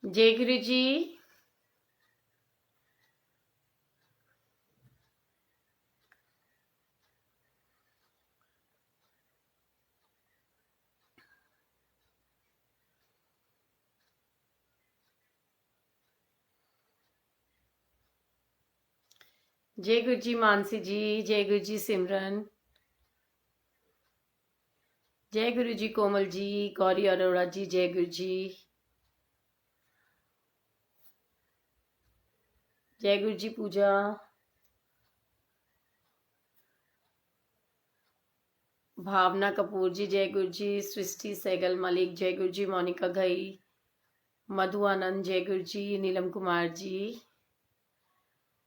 जय गुरु जी। जय गुरु जी मानसी जी। जय गुरु जी सिमरन। जय गुरु जी कोमल जी। गौरी अरोड़ा जी जय गुरु जी। जय गुरु जी पूजा। भावना कपूर जी जय गुरु जी। सृष्टि सहगल मलिक जय गुरु जी। मोनिका घई। मधु आनंद जय गुरु जी। नीलम कुमार जी।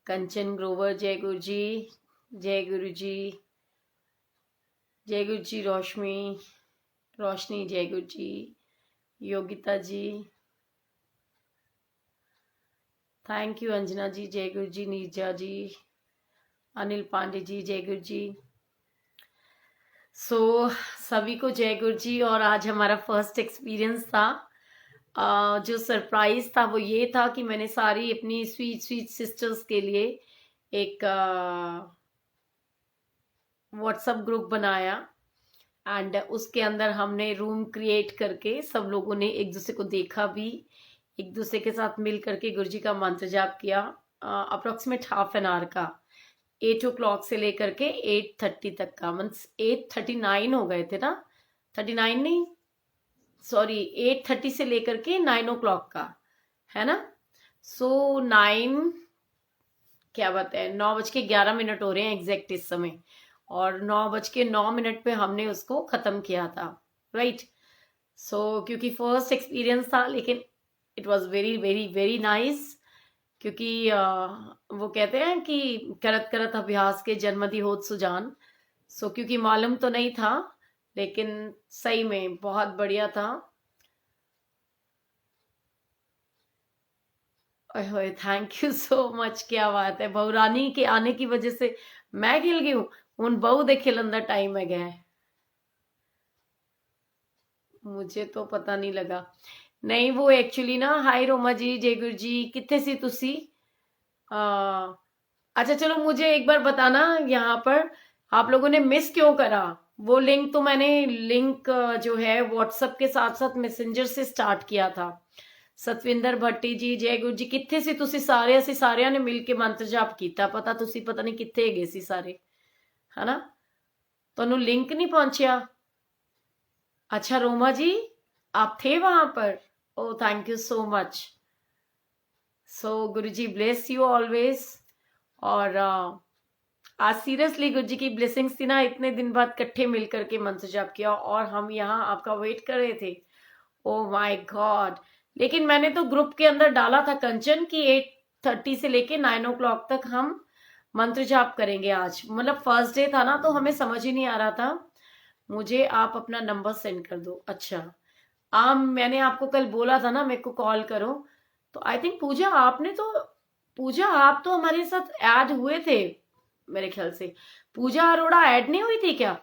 कंचन ग्रोवर जय गुरु जी। जय गुरु जी। जय गुरु जी रोशनी जय गुरु जी। योगिता जी थैंक यू। अंजना जी जय गुरु जी। नीरजा जी। अनिल पांडे जी जय गुरु जी। सभी को जय गुरु जी। और आज हमारा फर्स्ट एक्सपीरियंस था। जो सरप्राइज था वो ये था कि मैंने सारी अपनी स्वीट स्वीट सिस्टर्स के लिए एक व्हाट्सएप ग्रुप बनाया एंड उसके अंदर हमने रूम क्रिएट करके सब लोगों ने एक दूसरे को देखा भी, एक दूसरे के साथ मिल करके गुरु जी का मंत्र जाप किया। अप्रोक्सीमेट हाफ एन आवर का, 8 o'clock से लेकर के 8:30 तक का, मीन्स 8:39 हो गए थे ना, 39 नहीं सॉरी 8:30 से लेकर के 9 o'clock का है ना। सो 9 क्या बात है, 9:11 हो रहे हैं एग्जैक्ट इस समय, और 9:09 पे हमने उसको खत्म किया था। राइट। क्योंकि फर्स्ट एक्सपीरियंस था, लेकिन it was very very very nice. क्योंकि वो कहते हैं कि करत करत अभ्यास के जन्मदि होत सुजान। क्योंकि मालूम तो नहीं था, लेकिन सही में बहुत बढ़िया था। ओए थैंक यू सो मच। क्या बात है, बहुरानी के आने की वजह से मैं खिल गई हूँ। उन बहु दे खिलंदा टाइम में गए, मुझे तो पता नहीं लगा। नहीं वो एक्चुअली ना, हाय रोमा जी जय गुरु जी, कितने सी तुसी। आ, अच्छा चलो मुझे एक बार बताना, यहाँ पर आप लोगों ने मिस क्यों करा। वो लिंक तो मैंने लिंक जो है व्हाट्सएप के साथ साथ मैसेंजर से स्टार्ट किया था। सतविंदर भट्टी जी जय गुरु जी, कितने सी तुसी सारे, ਅਸੀਂ ਸਾਰਿਆਂ ने मिल के मंत्र जाप ਕੀਤਾ, पता तुसी पता नहीं कितने गए सी सारे, है ना। ਤੁਹਾਨੂੰ लिंक नहीं पहुंचया। अच्छा रोमा जी आप थे वहां पर। ओ thank you so much. Guru ji bless you always. और आज सीरियसली गुरु जी की ब्लेसिंग्स थी ना, इतने दिन बाद इकट्ठे मिल करके मंत्र जाप किया और हम यहाँ आपका वेट कर रहे थे। Oh my God. लेकिन मैंने तो ग्रुप के अंदर डाला था कंचन की 8:30 से लेके 9 o'clock तक हम मंत्र जाप करेंगे आज, मतलब फर्स्ट डे था ना तो हमें समझ ही नहीं आ रहा था। मुझे आप अपना नंबर सेंड कर दो। अच्छा मैंने आपको कल बोला था ना मेरे को कॉल करो, तो आई थिंक पूजा आपने तो, पूजा आप तो हमारे साथ ऐड हुए थे मेरे ख्याल से। पूजा अरोड़ा ऐड नहीं हुई थी क्या।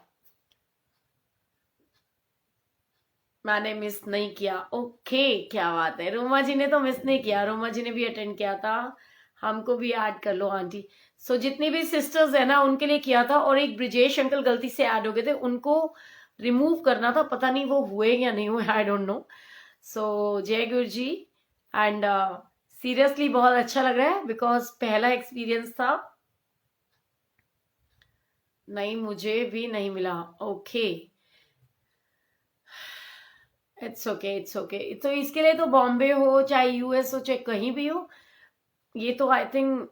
मैंने मिस नहीं किया, ओके क्या बात है। रोमा जी ने तो मिस नहीं किया, रोमा जी ने भी अटेंड किया था। हमको भी ऐड कर लो आंटी। जितनी भी सिस्टर्स है ना उनके लिए किया था, और एक ब्रिजेश अंकल गलती से ऐड हो गए थे, उनको रिमूव करना था, पता नहीं वो हुए या नहीं हुए, आई डोंट नो। जय गुरु जी। एंड सीरियसली बहुत अच्छा लग रहा है बिकॉज पहला एक्सपीरियंस था। नहीं मुझे भी नहीं मिला। Okay it's okay it's okay. तो इसके लिए तो बॉम्बे हो चाहे यूएस हो चाहे कहीं भी हो, ये तो आई थिंक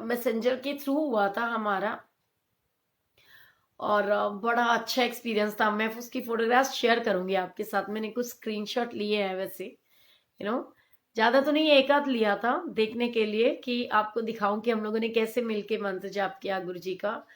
मैसेंजर के थ्रू हुआ था हमारा। और बड़ा अच्छा एक्सपीरियंस था। मैं उसकी फोटोग्राफ्स शेयर करूंगी आपके साथ। मैंने कुछ स्क्रीनशॉट लिए हैं वैसे, यू नो, ज्यादा तो नहीं, एक आध लिया था देखने के लिए कि आपको दिखाऊं कि हम लोगों ने कैसे मिलके मंत्र जाप किया गुरु जी का।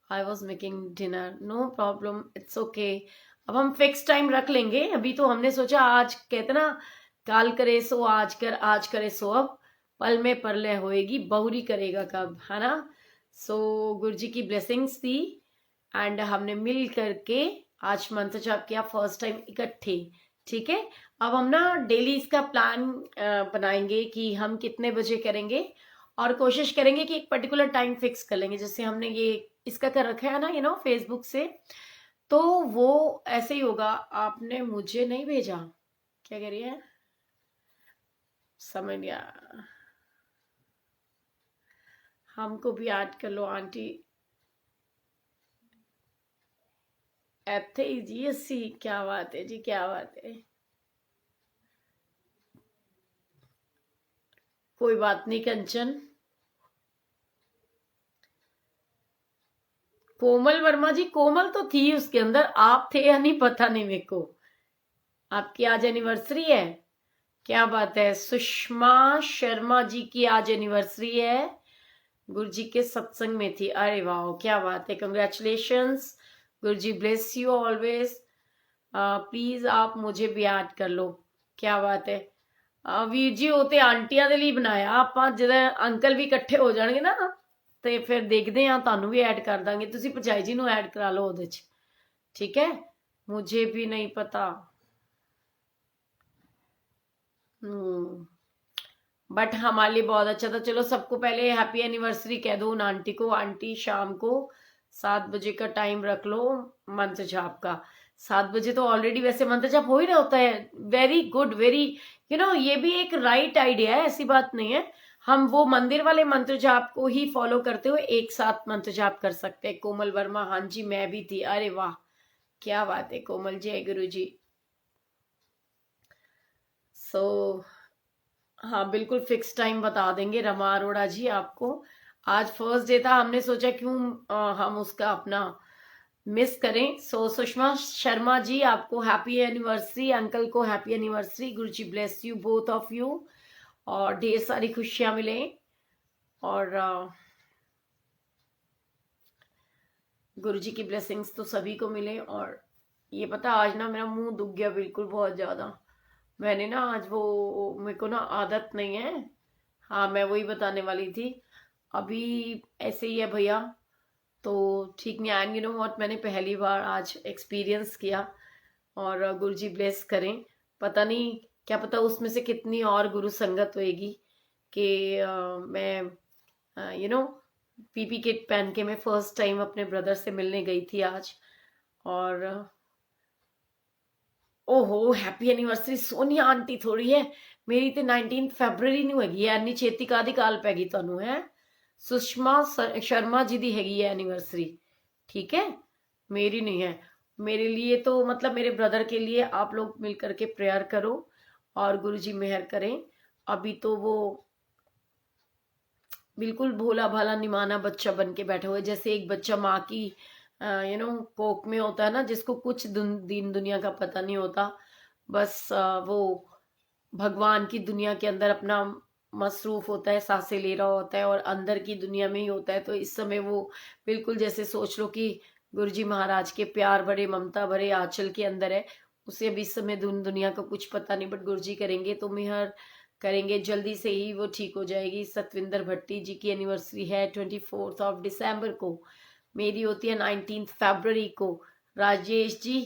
I was making dinner, no problem it's okay. अब हम फिक्स टाइम रख लेंगे। अभी तो हमने सोचा आज कहते ना, काल करे सो आज कर, आज करे सो अब, पल में परलय होएगी बहुरी करेगा कब, है ना। गुरु जी की ब्लेसिंग्स थी एंड हमने मिल करके आज मंत्र जाप किया फर्स्ट टाइम इकट्ठे। ठीक है, अब हम ना डेली इसका प्लान बनाएंगे कि हम कितने बजे करेंगे, और कोशिश करेंगे कि एक पर्टिकुलर टाइम फिक्स कर लेंगे। जैसे हमने ये इसका कर रखा है ना फेसबुक से, तो वो ऐसे ही होगा। आपने मुझे नहीं भेजा, क्या कह रही है, समझ गया। हमको भी ऐड कर लो आंटी। एथे जी अस्सी, क्या बात है जी, क्या बात है। कोई बात नहीं कंचन। कोमल वर्मा जी, कोमल तो थी उसके अंदर, आप थे या नहीं पता नहीं मेरे को। आपकी आज एनिवर्सरी है, क्या बात है। सुषमा शर्मा जी की आज एनिवर्सरी है, गुरु जी के सत्संग में थी। अरे वाह, क्या बात है, congratulations. Guru ji bless you always. Please आप मुझे भी ऐड कर लो, क्या बात है। ਵੀਰ ਜੀ ਉਹ ਤੇ ਆਂਟੀਆਂ ਦੇ ਲਈ ਬਣਾਇਆ ਆਪਾਂ, ਜਦੋਂ ਅੰਕਲ ਵੀ ਇਕੱਠੇ ਹੋ ਜਾਣਗੇ ਨਾ ਤੇ ਫਿਰ ਦੇਖਦੇ ਆ, ਤੁਹਾਨੂੰ ਵੀ ਐਡ ਕਰ ਦਾਂਗੇ, ਤੁਸੀਂ ਭਰਜਾਈ ਜੀ ਨੂੰ ਐਡ ਕਰਾ ਲਓ ਉਹਦੇ ਚ, ठीक है। मुझे भी नहीं पता। बट हमारे लिए बहुत अच्छा था। चलो सबको पहले हैप्पी एनिवर्सरी कह दो उन आंटी को। आंटी शाम को 7 बजे का टाइम रख लो मंत्र जाप का। 7 बजे तो ऑलरेडी वैसे मंत्र जाप हो ही रहा होता है। वेरी गुड, वेरी ये भी एक राइट आइडिया है, ऐसी बात नहीं है। हम वो मंदिर वाले मंत्र जाप को ही फॉलो करते हुए एक साथ मंत्र जाप कर सकते हैं। कोमल वर्मा, हाँ जी मैं भी थी। अरे वाह, क्या बात है कोमल, जय गुरु जी। सो हाँ बिल्कुल फिक्स टाइम बता देंगे रमा अरोड़ा जी आपको। आज फर्स्ट डे था, हमने सोचा क्यों हम उसका अपना मिस करें। सो सुषमा शर्मा जी आपको हैप्पी एनिवर्सरी, अंकल को happy anniversary. Guru ji bless you both of you, और ढेर सारी खुशियां मिले, और गुरु जी की ब्लेसिंग्स तो सभी को मिले। और ये पता आज ना मेरा मुंह दुख गया बिल्कुल बहुत ज्यादा। मैंने ना आज वो, मेरे को ना आदत नहीं है। हाँ मैं वही बताने वाली थी, अभी ऐसे ही है भैया, तो ठीक नहीं। एंड व्हाट, मैंने पहली बार आज एक्सपीरियंस किया, और गुरुजी ब्लेस करें। पता नहीं, क्या पता उसमें से कितनी और गुरु संगत होएगी कि मैं पीपी किट पहन के मैं फर्स्ट टाइम अपने ब्रदर से मिलने गई थी आज। और ओहो हैप्पी एनिवर्सरी सोनिया आंटी थोड़ी है मेरी ਤੇ 19 ਫੈਬਰਵਰੀ ਨੂੰ ਹੈਗੀ ਐ। ਇੰਨੀ ਛੇਤੀ ਕਾਦੀ ਕਾਲ ਪੈ ਗਈ ਤੁਹਾਨੂੰ ਹੈ। सुषमा शर्मा जी दी हैगी है एनिवर्सरी, ठीक है, मेरी नहीं है। मेरे लिए तो मतलब मेरे ब्रदर के लिए आप लोग मिल करके प्रेयर करो और गुरुजी मेहर करें। अभी तो वो बिल्कुल भोला भाला निमाना बच्चा बन के बैठा हुआ है, जैसे एक बच्चा माँ की कोख में होता है ना, जिसको कुछ दिन दुनिया का पता नहीं होता, बस वो भगवान की दुनिया के अंदर अपना मसरूफ होता है, सांसें ले रहा होता है और अंदर की दुनिया में ही होता है। तो इस समय वो बिल्कुल जैसे सोच लो कि गुरुजी महाराज के प्यार भरे ममता भरे आंचल के अंदर है। उसे अभी इस समय दुनिया का कुछ पता नहीं, बट गुरुजी करेंगे तो मेहर करेंगे, जल्दी से ही वो ठीक हो जाएगी। सतविंदर भट्टी जी की एनिवर्सरी है 24 दिसंबर को, मेरी होती है 19 फरवरी को। राजेश जी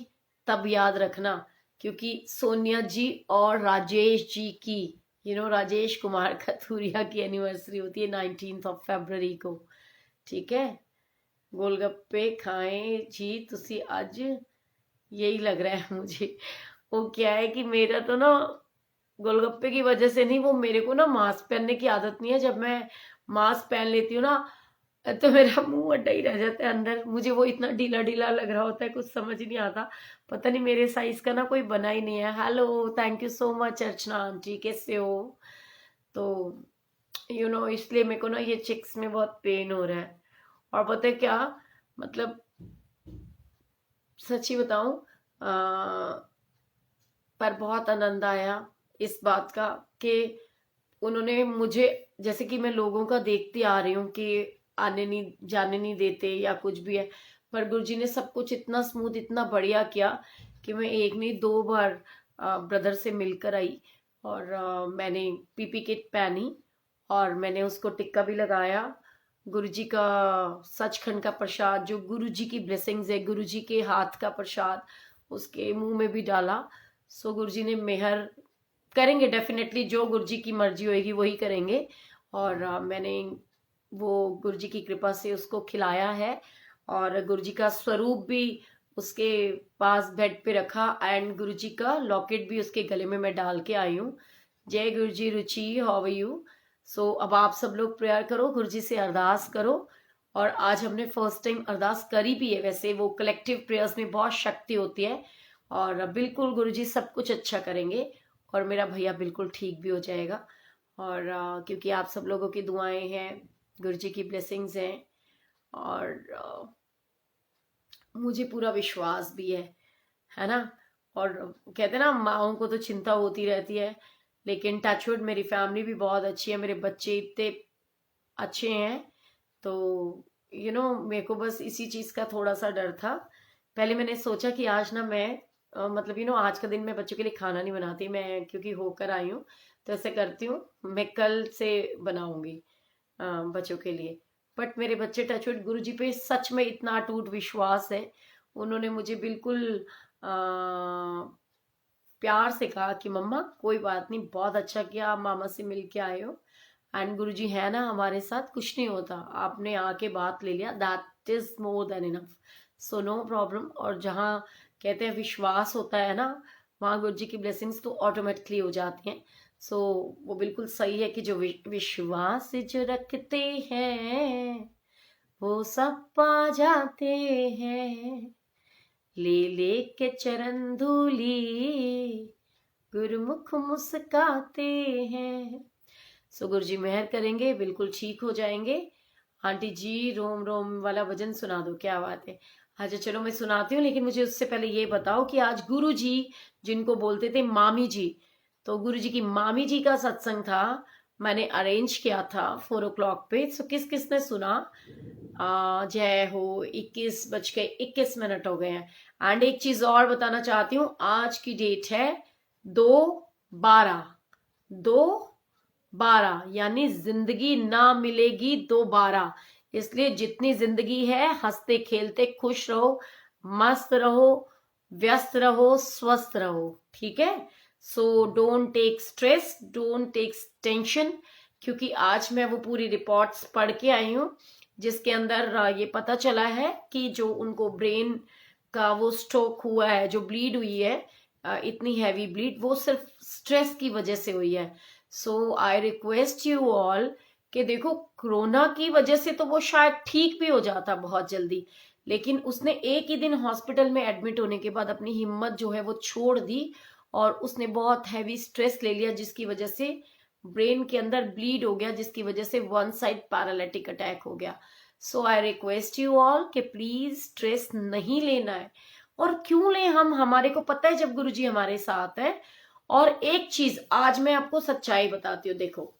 तब याद रखना, क्योंकि सोनिया जी और राजेश जी की राजेश कुमार खथूरिया की एनिवर्सरी होती है 19 फरवरी को, ठीक है। गोलगप्पे खाएं जी तुसी आज, यही लग रहा है मुझे। वो क्या है कि मेरा तो ना गोलगप्पे की वजह से नहीं, वो मेरे को ना मास्क पहनने की आदत नहीं है। जब मैं मास्क पहन लेती हूँ ना तो मेरा मुंह अड्डा ही रह जाता है अंदर, मुझे वो इतना ढीला ढीला लग रहा होता है, कुछ समझ नहीं आता। पता नहीं मेरे साइज का ना कोई बना ही नहीं है। Hello, thank you so much Archana aunty, कैसे हो। तो इसलिए मेरे को ना ये चिक्स में बहुत पेन हो रहा है। और पता है क्या, मतलब सच्ची बताऊं, पर बहुत आनंद आया इस बात का कि उन्होंने मुझे, जैसे कि मैं लोगों का देखती आ रही हूँ कि आने नहीं जाने नहीं देते या कुछ भी है, पर गुरुजी ने सब कुछ इतना स्मूथ इतना बढ़िया किया कि मैं एक नहीं 2 बार ब्रदर से मिलकर आई। और मैंने पीपी किट पहनी और मैंने उसको टिक्का भी लगाया। गुरुजी का सचखंड का प्रसाद, जो गुरुजी की ब्लेसिंग्स है, गुरुजी के हाथ का प्रसाद उसके मुंह में भी डाला। सो गुरु जी ने मेहर करेंगे, डेफिनेटली जो गुरु जी की मर्जी होगी वही करेंगे। और मैंने वो गुरु जी की कृपा से उसको खिलाया है, और गुरु जी का स्वरूप भी उसके पास बेड पे रखा, एंड गुरु जी का लॉकेट भी उसके गले में मैं डाल के आई हूँ। जय गुरु जी, रुचि, हाउ आर यू? सो अब आप सब लोग प्रेयर करो, गुरु जी से अरदास करो। और आज हमने फर्स्ट टाइम अरदास करी भी है, वैसे वो कलेक्टिव प्रेयर्स में बहुत शक्ति होती है, और बिल्कुल गुरु जी सब कुछ अच्छा करेंगे, और मेरा भैया बिल्कुल ठीक भी हो जाएगा। और क्योंकि आप सब लोगों की दुआएं हैं, गुरु जी की ब्लेसिंग्स हैं, और मुझे पूरा विश्वास भी है ना। और कहते हैं ना, माओं को तो चिंता होती रहती है, लेकिन टचवुड मेरी फैमिली भी बहुत अच्छी है, मेरे बच्चे इतने अच्छे हैं। तो मेरे को बस इसी चीज का थोड़ा सा डर था। पहले मैंने सोचा कि आज ना मैं मतलब आज का दिन मैं बच्चों के लिए खाना नहीं बनाती, मैं क्योंकि होकर आई हूँ तो ऐसे करती हूँ, मैं कल से बनाऊंगी बच्चों के लिए। बट मेरे बच्चे टचवुड गुरु जी पे सच में इतना अटूट विश्वास है, उन्होंने मुझे बिल्कुल प्यार से कहा कि मम्मा कोई बात नहीं, बहुत अच्छा किया, आप मामा से मिल के आए हो, एंड गुरु जी है ना हमारे साथ, कुछ नहीं होता, आपने आके बात ले लिया, that is more than enough, so no problem. और जहाँ कहते हैं विश्वास होता है ना, वहाँ गुरु जी की ब्लेसिंग्स तो ऑटोमेटिकली हो जाती हैं। सो वो बिल्कुल सही है कि जो विश्वास जो रखते हैं वो सब पा जाते हैं, ले ले के चरण धूली गुरुमुख मुस्काते हैं। सो गुरु जी मेहर करेंगे, बिल्कुल ठीक हो जाएंगे। आंटी जी रोम रोम वाला भजन सुना दो, क्या बात है। अच्छा चलो मैं सुनाती हूँ, लेकिन मुझे उससे पहले ये बताओ कि आज गुरु जी जिनको बोलते थे मामी जी, तो गुरु जी की मामी जी का सत्संग था, मैंने अरेंज किया था 4 o'clock पे। सो किस किस ने सुना? जय हो। 21:21 हो गए हैं। एंड एक चीज और बताना चाहती हूँ, आज की डेट है 2/12, 2/12, यानी जिंदगी ना मिलेगी दोबारा। इसलिए जितनी जिंदगी है हंसते खेलते खुश रहो, मस्त रहो, व्यस्त रहो, स्वस्थ रहो, ठीक है। So don't take stress, don't take tension, क्योंकि आज मैं वो पूरी रिपोर्ट्स पढ़ के आई हूँ, जिसके अंदर ये पता चला है कि जो उनको ब्रेन का वो स्ट्रोक हुआ है, जो ब्लीड हुई है, इतनी हैवी ब्लीड, वो सिर्फ स्ट्रेस की वजह से हुई है। सो आई रिक्वेस्ट यू ऑल कि देखो, कोरोना की वजह से तो वो शायद ठीक भी हो जाता बहुत जल्दी, लेकिन उसने एक ही दिन हॉस्पिटल में एडमिट होने के बाद अपनी हिम्मत जो है वो छोड़ दी, और उसने बहुत हैवी स्ट्रेस ले लिया, जिसकी वजह से ब्रेन के अंदर ब्लीड हो गया, जिसकी वजह से वन साइड पैरालिटिक अटैक हो गया। सो आई रिक्वेस्ट यू ऑल कि प्लीज स्ट्रेस नहीं लेना है। और क्यों ले हम, हमारे को पता है जब गुरुजी हमारे साथ है। और एक चीज आज मैं आपको सच्चाई बताती हूँ, देखो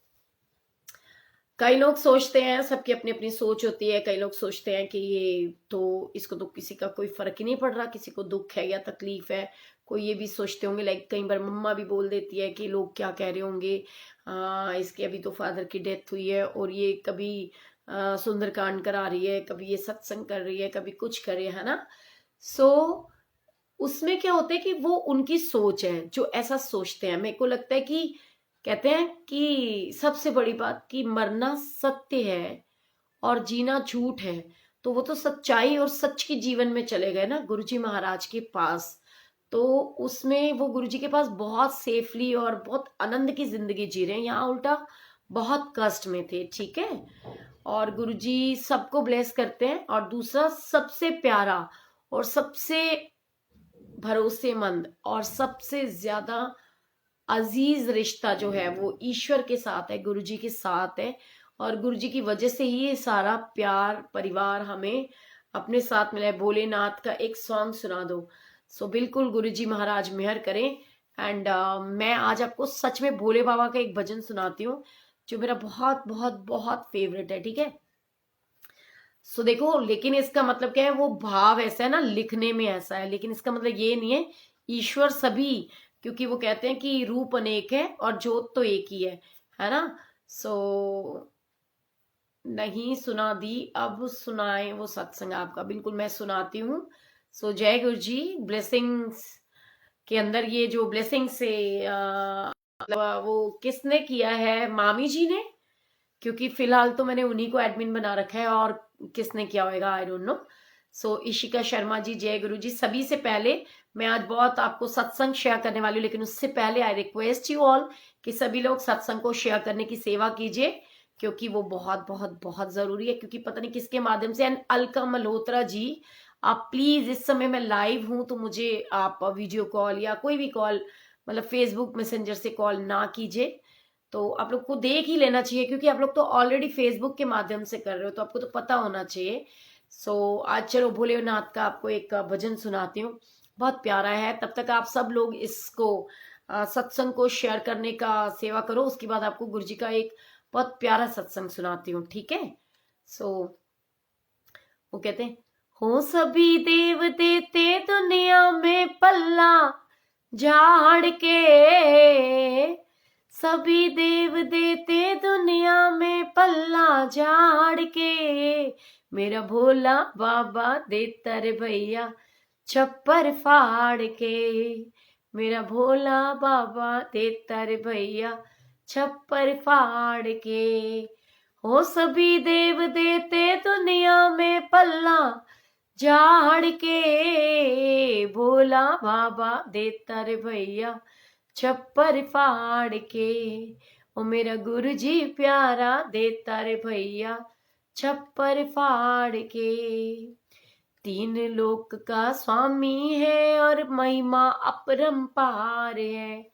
कई लोग सोचते हैं, सबकी अपनी अपनी सोच होती है, कई लोग सोचते हैं कि ये तो इसको तो किसी का कोई फर्क ही नहीं पड़ रहा, किसी को दुख है या तकलीफ है। कोई ये भी सोचते होंगे, लाइक कई बार मम्मा भी बोल देती है कि लोग क्या कह रहे होंगे, इसके अभी तो फादर की डेथ हुई है, और ये कभी सुंदरकांड करा रही है, कभी ये सत्संग कर रही है, कभी कुछ कर रही है ना। सो उसमें क्या होता है कि वो उनकी सोच है जो ऐसा सोचते हैं। मेरे को लगता है कि कहते हैं कि सबसे बड़ी बात कि मरना सत्य है और जीना झूठ है, तो वो तो सच्चाई और सच के जीवन में चले गए ना गुरुजी महाराज के पास। तो उसमें वो गुरुजी के पास बहुत सेफली और बहुत आनंद की जिंदगी जी रहे हैं, यहाँ उल्टा बहुत कष्ट में थे, ठीक है। और गुरुजी सबको ब्लेस करते हैं। और दूसरा सबसे प्यारा और सबसे भरोसेमंद और सबसे ज्यादा अजीज रिश्ता जो है वो ईश्वर के साथ है, गुरुजी के साथ है। और गुरुजी की वजह से ही ये सारा प्यार परिवार हमें अपने साथ मिला है। भोलेनाथ का एक सॉन्ग सुना दो। सो बिल्कुल गुरुजी महाराज मेहर करें। एंड मैं आज आपको सच में भोले बाबा का एक भजन सुनाती हूँ, जो मेरा बहुत बहुत बहुत फेवरेट है, ठीक है। सो देखो, लेकिन इसका मतलब क्या है, वो भाव ऐसा है ना, लिखने में ऐसा है, लेकिन इसका मतलब ये नहीं है ईश्वर सभी, क्योंकि वो कहते हैं कि रूप अनेक है और ज्योत तो एक ही है ना। सो नहीं सुना दी, अब सुनाए वो सत्संग आपका, बिल्कुल मैं सुनाती हूँ। सो जय गुरु जी, ब्लेसिंग्स के अंदर ये जो ब्लेसिंग से मतलब वो किसने किया है, मामी जी ने, क्योंकि फिलहाल तो मैंने उन्हीं को एडमिन बना रखा है, और किसने किया होगा आई डोंट नो। सो इशिका शर्मा जी, जय गुरु जी। सभी से पहले मैं आज बहुत आपको सत्संग शेयर करने वाली हूँ, लेकिन उससे पहले आई रिक्वेस्ट यू ऑल कि सभी लोग सत्संग को शेयर करने की सेवा कीजिए, क्योंकि वो बहुत बहुत बहुत जरूरी है। क्योंकि पता नहीं किसके माध्यम से, एंड अलका मल्होत्रा जी, आप प्लीज, इस समय मैं लाइव हूं तो मुझे आप वीडियो कॉल या कोई भी कॉल, मतलब फेसबुक मैसेंजर से कॉल ना कीजिए। तो आप लोग को देख ही लेना चाहिए, क्योंकि आप लोग तो ऑलरेडी फेसबुक के माध्यम से कर रहे हो, तो आपको तो पता होना चाहिए। सो आज चलो भोलेनाथ का आपको एक भजन सुनाती हूँ, बहुत प्यारा है। तब तक आप सब लोग इसको सत्संग को शेयर करने का सेवा करो, उसके बाद आपको गुरु जी का एक बहुत प्यारा सत्संग सुनाती हूँ, ठीक है। सो वो कहते हैं, हो सभी देव देते दुनिया में पल्ला झाड़ के, सभी देव देते दुनिया में पल्ला झाड़ के, मेरा भोला बाबा देता रे भैया छप्पर फाड़ के, मेरा भोला बाबा देता रे भैया छप्पर फाड़ के। हो सभी देव देते दुनिया में पल्ला झाड़ के, भोला बाबा देता रे भैया छप्पर फाड़ के, ओ मेरा गुरु जी प्यारा देता रे भैया छप्पर फाड़ के। तीन लोक का स्वामी है और महिमा अपरंपार है,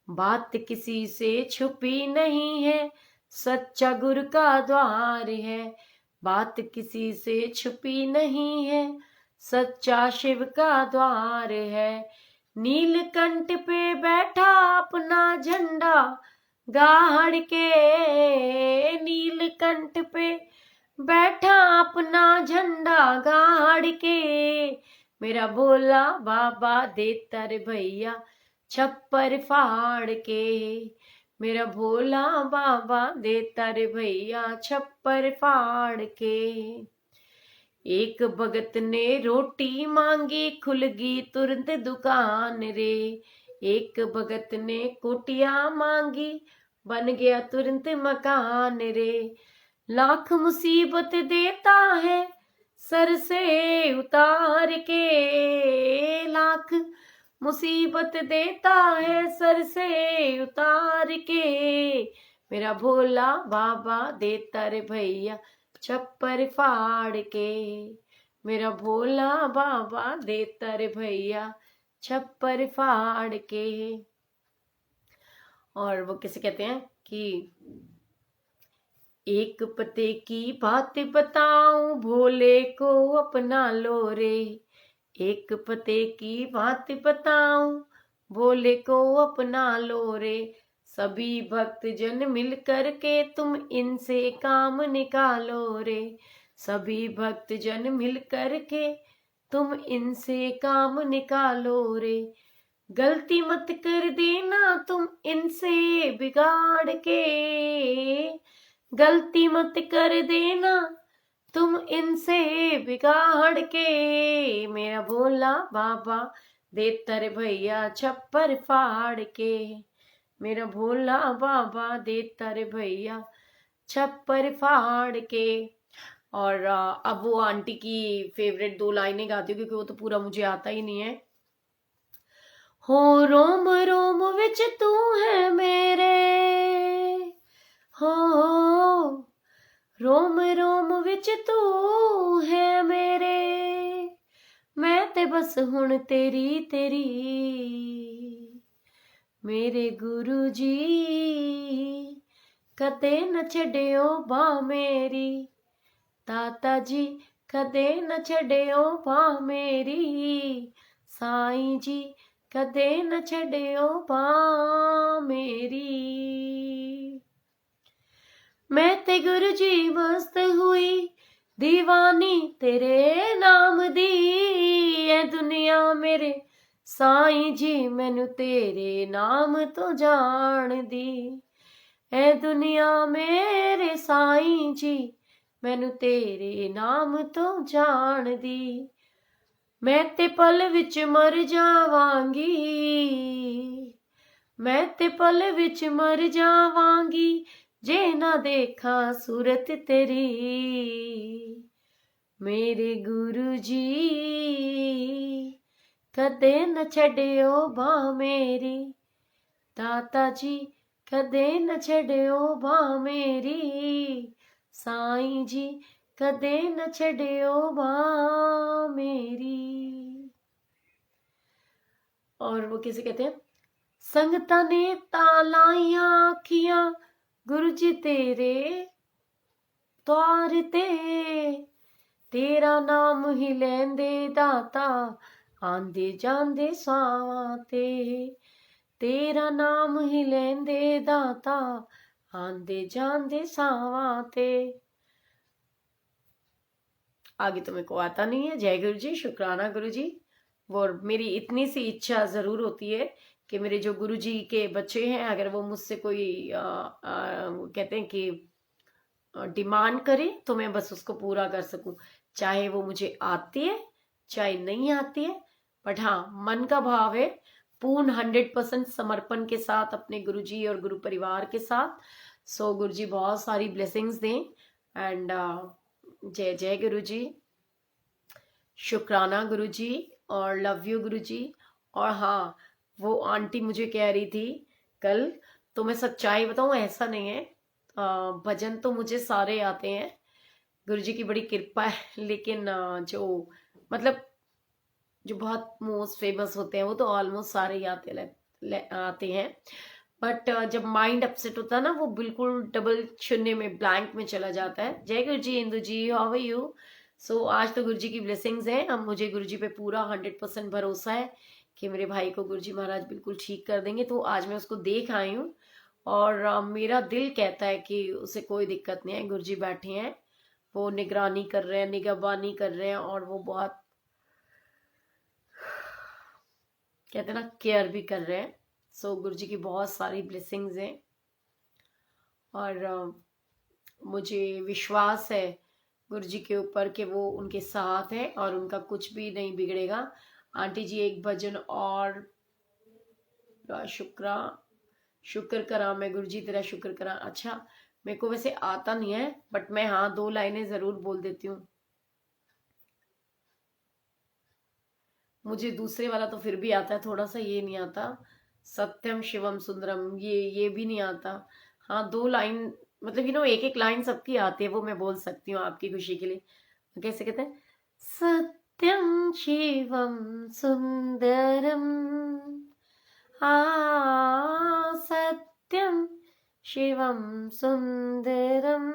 बात किसी से छुपी नहीं है, सच्चा गुरु का द्वार है, बात किसी से छुपी नहीं है, सच्चा शिव का द्वार है। नीलकंठ पे बैठा अपना झंडा गाड़ के, नीलकंठ पे बैठा अपना झंडा गाड़ के, मेरा भोला बाबा देता रे भैया छप्पर फाड़ के, मेरा भोला बाबा देता रे भैया छप्पर फाड़ के। एक भगत ने रोटी मांगी खुल गई तुरंत दुकान रे, एक भगत ने कुटिया मांगी बन गया तुरंत मकान रे, लाख मुसीबत देता है सर से उतार के, लाख मुसीबत देता है सर से उतार के, मेरा भोला बाबा देता रे भैया छप्पर फाड़ के, मेरा भोला बाबा देता रे भैया छप्पर फाड़ के। और वो किसे कहते हैं कि एक पते की बात बताऊं भोले को अपना लो रे, एक पते की बात बताऊं भोले को अपना लो रे, सभी भक्त जन मिल कर के तुम इनसे काम निकालो रे, सभी भक्त जन मिल कर के तुम इनसे काम निकालो रे, गलती मत कर देना तुम इनसे बिगाड़ के, गलती मत कर देना तुम इनसे बिगाड़ के, मेरा भोला बाबा देता रे भैया छप्पर फाड़ के, मेरा भोला बाबा देता रे भैया छप्पर फाड़ के। और अब वो आंटी की फेवरेट 2 लाइनें गाती हूँ, क्योंकि वो तो पूरा मुझे आता ही नहीं है। हो रोम रोम विच तू है मेरे, हो रोम रोम विच तू है मेरे, मैं ते बस हुण तेरी तेरी, मेरे गुरु जी कदे न छड्डियो बांह मेरी, दाता जी कदे न छड्डियो बांह मेरी, साईं जी कदे न छड्डियो बांह मेरी। मैं ते गुरु जी मस्त हुई दीवानी तेरे नाम दी, ए दुनिया मेरे साईं जी मैनू तेरे नाम तो जान दी, ए दुनिया मेरे साईं जी मैनू तेरे नाम तो जान दी, मैं ते पल विच मर जावांगी, मैं ते पल विच मर जावांगी, जे ना देखा सूरत तेरी। मेरे गुरु जी कदे न छड्डियो बाह मेरी, दाता जी कदे न छड्डियो बाह मेरी, साईं जी कदे न छड्डियो बाह मेरी। और वो कैसे कहते हैं, संगतां ने तालाइयां आखियां गुरु जी तेरे द्वार ते, तेरा नाम ही लैंदे दाता आंदे जांदे सावां ते, तेरा नाम ही लैंदे दाता आंदे जांदे सावां ते। आगे तो मेरे को आता नहीं है। जय गुरु जी, शुक्राना गुरु जी। वो मेरी इतनी सी इच्छा जरूर होती है कि मेरे जो गुरु जी के बच्चे हैं, अगर वो मुझसे कोई कहते हैं कि डिमांड करे तो मैं बस उसको पूरा कर सकूं, चाहे वो मुझे आती है चाहे नहीं आती है। बट हाँ, मन का भाव है पूर्ण 100% समर्पण के साथ अपने गुरु जी और गुरु परिवार के साथ। सो गुरु जी बहुत सारी ब्लेसिंग्स दें। एंड जय जय गुरु जी, शुक्राना गुरु जी, और लव यू गुरु जी। और हाँ, वो आंटी मुझे कह रही थी कल, तो मैं सच्चाई बताऊं, ऐसा नहीं है, भजन तो मुझे सारे आते हैं, गुरु जी की बड़ी कृपा है। लेकिन जो मतलब जो बहुत मोस्ट फेमस होते हैं वो तो ऑलमोस्ट सारे ही आते हैं। बट जब माइंड अपसेट होता है ना, वो बिल्कुल डबल शून्य में, ब्लैंक में चला जाता है। जय गुरु जी, इंदु जी, हाउ आर यू। सो आज तो गुरु जी की ब्लेसिंग्स है। अब मुझे गुरु जी पे पूरा 100% भरोसा है कि मेरे भाई को गुरु जी महाराज बिल्कुल ठीक कर देंगे। तो आज मैं उसको देख आई हूँ और मेरा दिल कहता है कि उसे कोई दिक्कत नहीं है। गुरु जी बैठे हैं, वो निगरानी कर रहे हैं, निगहबानी कर रहे हैं, और वो बहुत कहते हैं ना केयर भी कर रहे हैं। सो गुरु जी की बहुत सारी ब्लेसिंग्स हैं और मुझे विश्वास है गुरु जी के ऊपर कि वो उनके साथ है और उनका कुछ भी नहीं बिगड़ेगा। आंटी जी एक भजन और, शुक्र करा मैं गुरु जी तेरा शुक्र करा। अच्छा, मेरे को वैसे आता नहीं है, बट मैं हाँ 2 लाइनें जरूर बोल देती हूँ। मुझे दूसरे वाला तो फिर भी आता है थोड़ा सा, ये नहीं आता, सत्यम शिवम सुंदरम, ये भी नहीं आता। हाँ 2 लाइन, मतलब एक एक लाइन सबकी आती है, वो मैं बोल सकती हूँ आपकी खुशी के लिए। कैसे कहते हैं, सत्यम शिवम सुंदरम, सत्यम शिवम सुंदरम,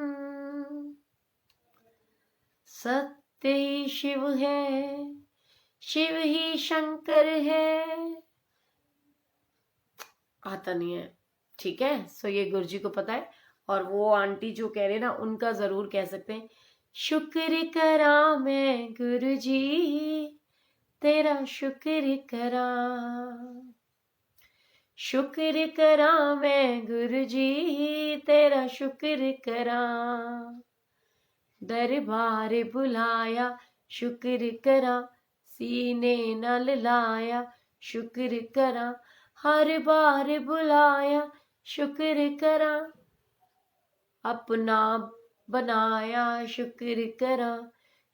सत्य ही शिव है, शिव ही शंकर है। आता नहीं है, ठीक है। सो ये गुरु जी को पता है। और वो आंटी जो कह रहे हैं ना, उनका जरूर कह सकते हैं, शुक्र करा मैं गुरु जी तेरा शुक्र करा, शुक्र करा मैं गुरु जी तेरा शुक्र करा, दरबार बुलाया शुक्र करा, सीने नल लाया शुक्र करा, हर बार बुलाया शुक्र करा, अपना बनाया शुक्र करा,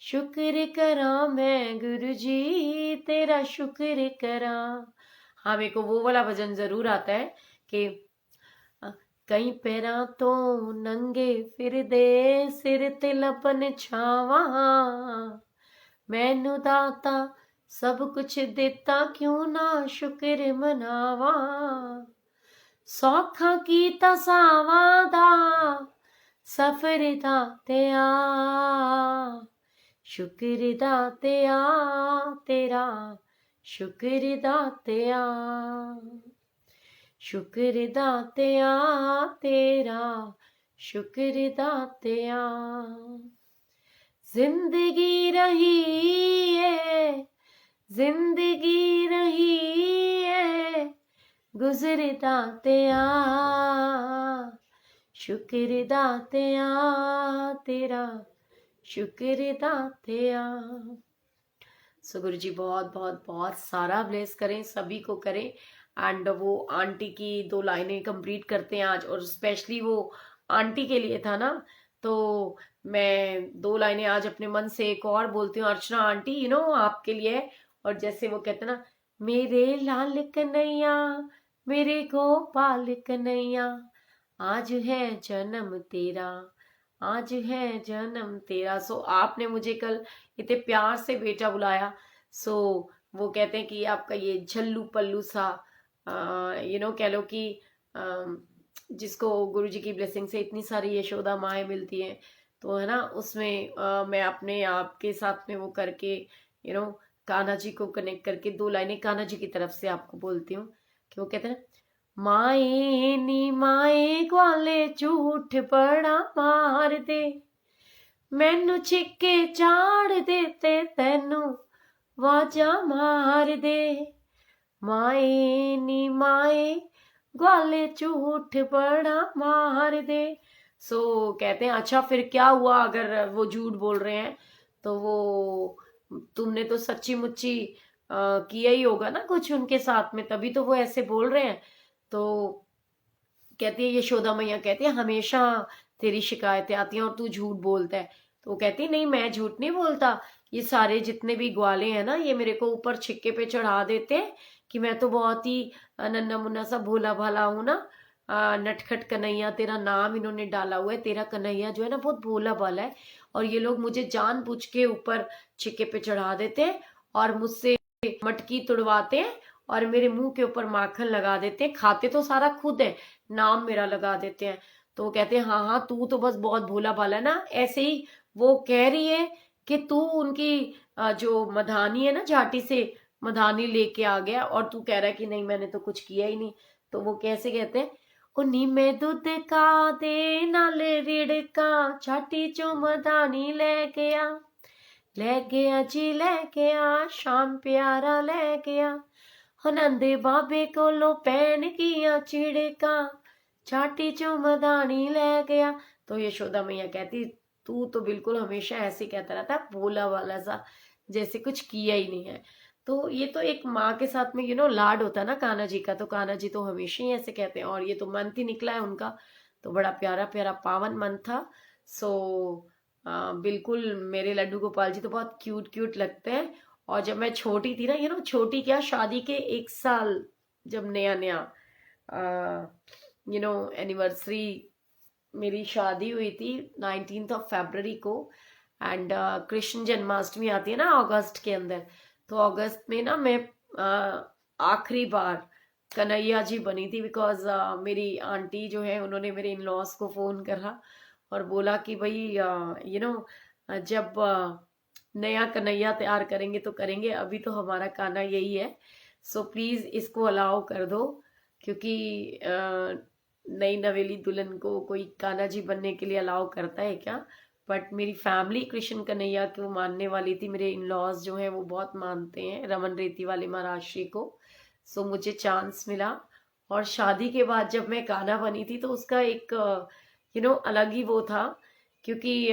शुक्र करा मैं गुरु जी तेरा शुक्र करा। हाँ, मेरे को वो वाला भजन जरूर आता है कि कई पैरा तो नंगे फिर दे, सिर ते लपन छावा, मैनू दाता सब कुछ देता क्यों ना शुक्र मनावा, सौखा कीता सावा दा सफर दातिया, शुक्र दातिया तेरा शुक्र दातिया, शुक्र दातिया तेरा शुक्र दातिया। जिंदगी रही है, जिंदगी रही है गुजर दातिया, शुक्र दातिया तेरा शुक्र दातिया। सो गुरु जी बहुत बहुत बहुत सारा ब्लेस करें, सभी को करें। एंड वो आंटी की 2 लाइनें कंप्लीट करते हैं आज, और स्पेशली वो आंटी के लिए था ना, तो मैं 2 लाइनें आज अपने मन से एक और बोलती हूँ। अर्चना आंटी, आपके लिए है। और जैसे वो कहते हैं ना, मेरे लाल कन्हैया, मेरे गोपाल कन्हैया, आज है जन्म तेरा, आज है जन्म तेरा। सो आपने मुझे कल इतने प्यार से बेटा बुलाया। सो वो कहते हैं कि आपका ये झल्लू पल्लू सा, कह लो कि जिसको गुरु जी की ब्लेसिंग से इतनी सारी यशोदा माएँ मिलती हैं, तो है ना, उसमें मैं अपने आप के साथ में वो करके, कान्हा जी को कनेक्ट करके 2 लाइनें कान्हा जी की तरफ से आपको बोलती हूँ। कि वो कहते हैं ना, माए नी माए ग्वाले झूठ बड़ा मार दे, मैनू छिक्के चाड़ देते तेनू वाजा मार दे, माए नी माए ग्वाले झूठ बड़ा मार दे। सो कहते हैं अच्छा फिर क्या हुआ अगर वो झूठ बोल रहे हैं, तो वो तुमने तो सच्ची मुच्ची किया ही होगा ना कुछ उनके साथ में, तभी तो वो ऐसे बोल रहे हैं। तो कहती है यशोदा मैया, कहती है हमेशा तेरी शिकायतें आती हैं और तू झूठ बोलता है। तो वो कहती नहीं, मैं झूठ नहीं बोलता, ये सारे जितने भी ग्वाले हैं ना, ये मेरे को ऊपर छिक्के पे चढ़ा देते हैं कि मैं तो बहुत ही नन्ना मुन्ना सा भोला भाला हूं ना। नटखट कन्हैया तेरा नाम इन्होंने डाला हुआ है, तेरा कन्हैया जो है ना बहुत भोला भाला है, और ये लोग मुझे जानबूझ के ऊपर छिक्के पे चढ़ा देते हैं और मुझसे मटकी तुड़वाते हैं और मेरे मुंह के ऊपर माखन लगा देते हैं, खाते तो सारा खुद है, नाम मेरा लगा देते हैं। तो वो कहते हैं हाँ हाँ, तू तो बस बहुत भोला भाला है ना। ऐसे ही वो कह रही है कि तू उनकी जो मधानी है ना, झाटी से मधानी लेके आ गया और तू कह रहा है कि नहीं मैंने तो कुछ किया ही नहीं। तो वो कैसे कहते हैं, उन्हीं में दूध का दे नाल रिड़का, झाटी चो मधानी ले गया जी ले गया, शाम प्यारा ले गया, नंदे बाबे कोलो पैन किया चिड़का, छाटी चो मदानी ले गया। तो यशोदा मैया कहती तू तो बिल्कुल हमेशा ऐसे कहता रहता है, भोला वाला सा, जैसे कुछ किया ही नहीं है। तो ये तो एक माँ के साथ में लाड होता है ना कान्हा जी का, तो कान्हा जी तो हमेशा ही ऐसे कहते हैं, और ये तो मंथ ही निकला है उनका, तो बड़ा प्यारा प्यारा पावन मंथ था। सो बिल्कुल मेरे लड्डू गोपाल जी तो बहुत क्यूट क्यूट लगते हैं। और जब मैं छोटी थी ना, छोटी क्या, शादी के 1 साल जब नया नया एनिवर्सरी मेरी शादी हुई थी 19 फरवरी को, एंड कृष्ण जन्माष्टमी आती है ना अगस्त के अंदर, तो अगस्त में ना मैं आखिरी बार कन्हैया जी बनी थी, बिकॉज मेरी आंटी जो है उन्होंने मेरे इन लॉज को फोन करा और बोला कि भाई जब नया कन्हैया तैयार करेंगे तो करेंगे, अभी तो हमारा कान्हा यही है, सो प्लीज इसको अलाउ कर दो, क्योंकि नई नवेली दुल्हन को कोई कान्हा जी बनने के लिए अलाउ करता है क्या। बट मेरी फैमिली कृष्ण कन्हैया को मानने वाली थी, मेरे इन लॉज जो है वो बहुत मानते हैं रमन रेती वाले महाराष्ट्री को। सो मुझे चांस मिला, और शादी के बाद जब मैं कान्हा बनी थी तो उसका एक अलग ही वो था, क्योंकि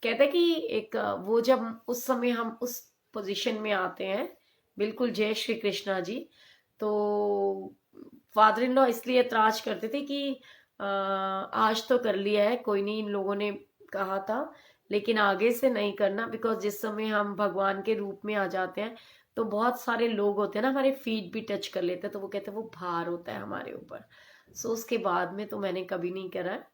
कहते हैं कि एक वो जब उस समय हम उस पोजीशन में आते हैं, बिल्कुल जय श्री कृष्णा जी, तो फादर इन लॉ इसलिए एतराज करते थे कि आज तो कर लिया है कोई नहीं, इन लोगों ने कहा था, लेकिन आगे से नहीं करना, बिकॉज जिस समय हम भगवान के रूप में आ जाते हैं तो बहुत सारे लोग होते हैं ना, हमारे फीट भी टच कर लेते हैं, तो वो कहते हैं वो भार होता है हमारे ऊपर। सो उसके बाद में तो मैंने कभी नहीं करा है,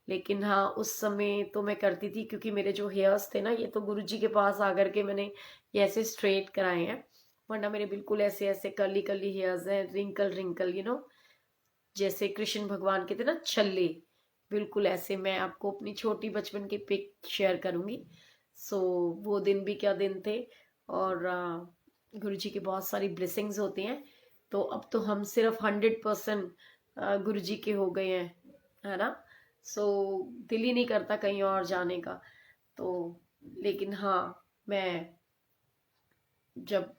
लेकिन हाँ उस समय तो मैं करती थी, क्योंकि मेरे जो हेयर्स थे ना, ये तो गुरु जी के पास आकर के मैंने ये ऐसे स्ट्रेट कराए हैं, वरना मेरे बिल्कुल ऐसे ऐसे कर्ली कर्ली हेयर्स हैं, रिंकल रिंकल जैसे कृष्ण भगवान के थे ना छल्ले, बिल्कुल ऐसे। मैं आपको अपनी छोटी बचपन की पिक शेयर करूंगी। सो वो दिन भी क्या दिन थे, और गुरु जी की बहुत सारी ब्लेसिंग्स होती हैं, तो अब तो हम सिर्फ 100% गुरु जी के हो गए हैं, है ना। सो दिल ही नहीं करता कहीं और जाने का। तो लेकिन हाँ, मैं जब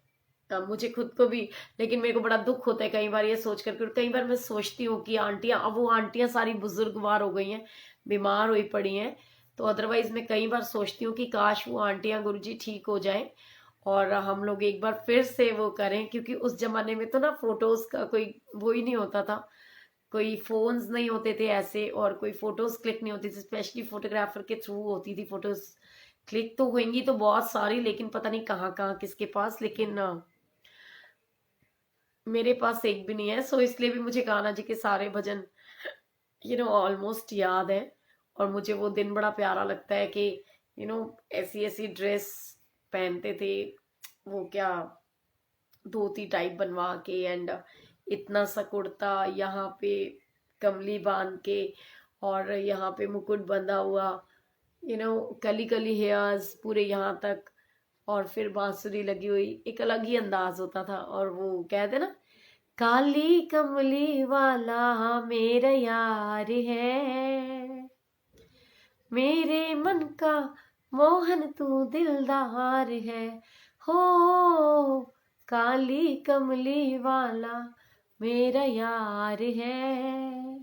मुझे खुद को भी, लेकिन मेरे को बड़ा दुख होता है कई बार ये सोच करके, और कई बार मैं सोचती हूँ कि आंटियां, अब वो आंटियां सारी बुजुर्गवार हो गई हैं, बीमार हुई पड़ी हैं, तो अदरवाइज मैं कई बार सोचती हूँ कि काश वो आंटियां गुरुजी ठीक हो जाएं और हम लोग एक बार फिर से वो करें, क्योंकि उस जमाने में तो ना फोटोज का कोई वो ही नहीं होता था, कोई फोन्स नहीं होते थे ऐसे, और कोई फोटोज क्लिक नहीं होती थी, स्पेशली फोटोग्राफर के थ्रू होती थी फोटोज क्लिक। तो होंगी तो बहुत सारी, लेकिन पता नहीं कहाँ कहाँ किसके पास, लेकिन मेरे पास एक भी नहीं है। सो इसलिए भी मुझे कान्हा जी के सारे भजन ऑलमोस्ट याद है। और मुझे वो दिन बड़ा प्यारा लगता है कि ऐसी ऐसी ड्रेस पहनते थे, वो क्या धोती टाइप बनवा के, एंड इतना सा कुर्ता, यहाँ पे कमली बांध के, और यहाँ पे मुकुट बंधा हुआ, कली कली हेयर्स पूरे यहाँ तक, और फिर बांसुरी लगी हुई, एक अलग ही अंदाज होता था। और वो कहते ना, काली कमली वाला मेरा यार है, मेरे मन का मोहन तू दिलदार है, हो काली कमली वाला मेरा यार है,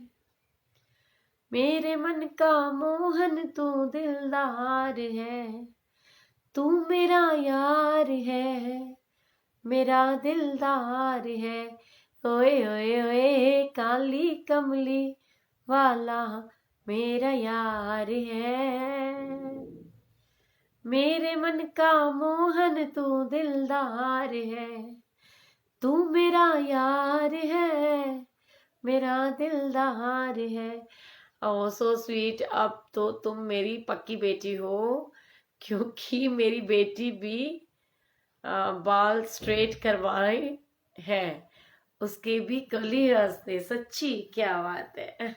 मेरे मन का मोहन तू दिलदार है, तू मेरा यार है, मेरा दिलदार है, ओए ओए ओए काली कमली वाला मेरा यार है, मेरे मन का मोहन तू दिलदार है, तू मेरा यार है, मेरा दिलदार है। ओ सो स्वीट। अब तो तुम मेरी पक्की बेटी हो, क्योंकि मेरी बेटी भी बाल स्ट्रेट करवाए हैं, उसके भी कर्ली हेयर्स थे। सच्ची, क्या बात है।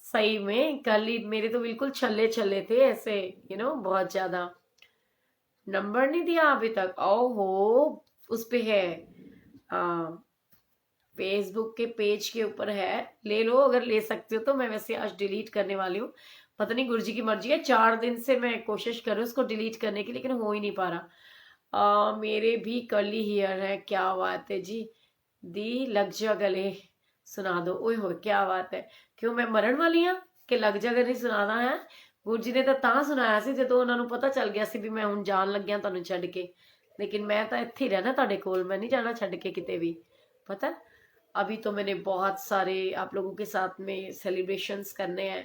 सही में कर्ली, मेरे तो बिल्कुल छल्ले छल्ले थे ऐसे, बहुत ज्यादा। नंबर नहीं दिया अभी तक, ओहो, उस पे है, फेसबुक के पेज के ऊपर है, ले लो अगर ले सकते हो तो। मैं वैसे आज डिलीट करने वाली हूँ, पता नहीं गुरुजी की मर्जी है, 4 दिन से मैं कोशिश कर रही हूँ उसको डिलीट करने की, लेकिन हो ही नहीं पा रहा। मेरे भी कर्ली हेयर है, क्या बात है जी। दी लग जा गले सुना दो, ओए हो क्या बात है। क्यों मैं मरण वाली हाँ कि लग जा गले सुनाना है। गुरु जी ने ਤਾਂ ਸੁਣਾਇਆ ਸੀ ਜਦੋਂ ਉਹਨਾਂ ਨੂੰ ਪਤਾ ਚੱਲ ਗਿਆ ਸੀ ਵੀ ਮੈਂ ਹੁਣ ਜਾਣ ਲੱਗਿਆ ਤੁਹਾਨੂੰ ਛੱਡ ਕੇ, लेकिन मैं तो ਇੱਥੇ ही रहना ਤੁਹਾਡੇ ਕੋਲ, मैं नहीं जाना ਛੱਡ के किते भी, पता। अभी तो मैंने बहुत सारे आप लोगों के साथ में सेलिब्रेशंस करने हैं,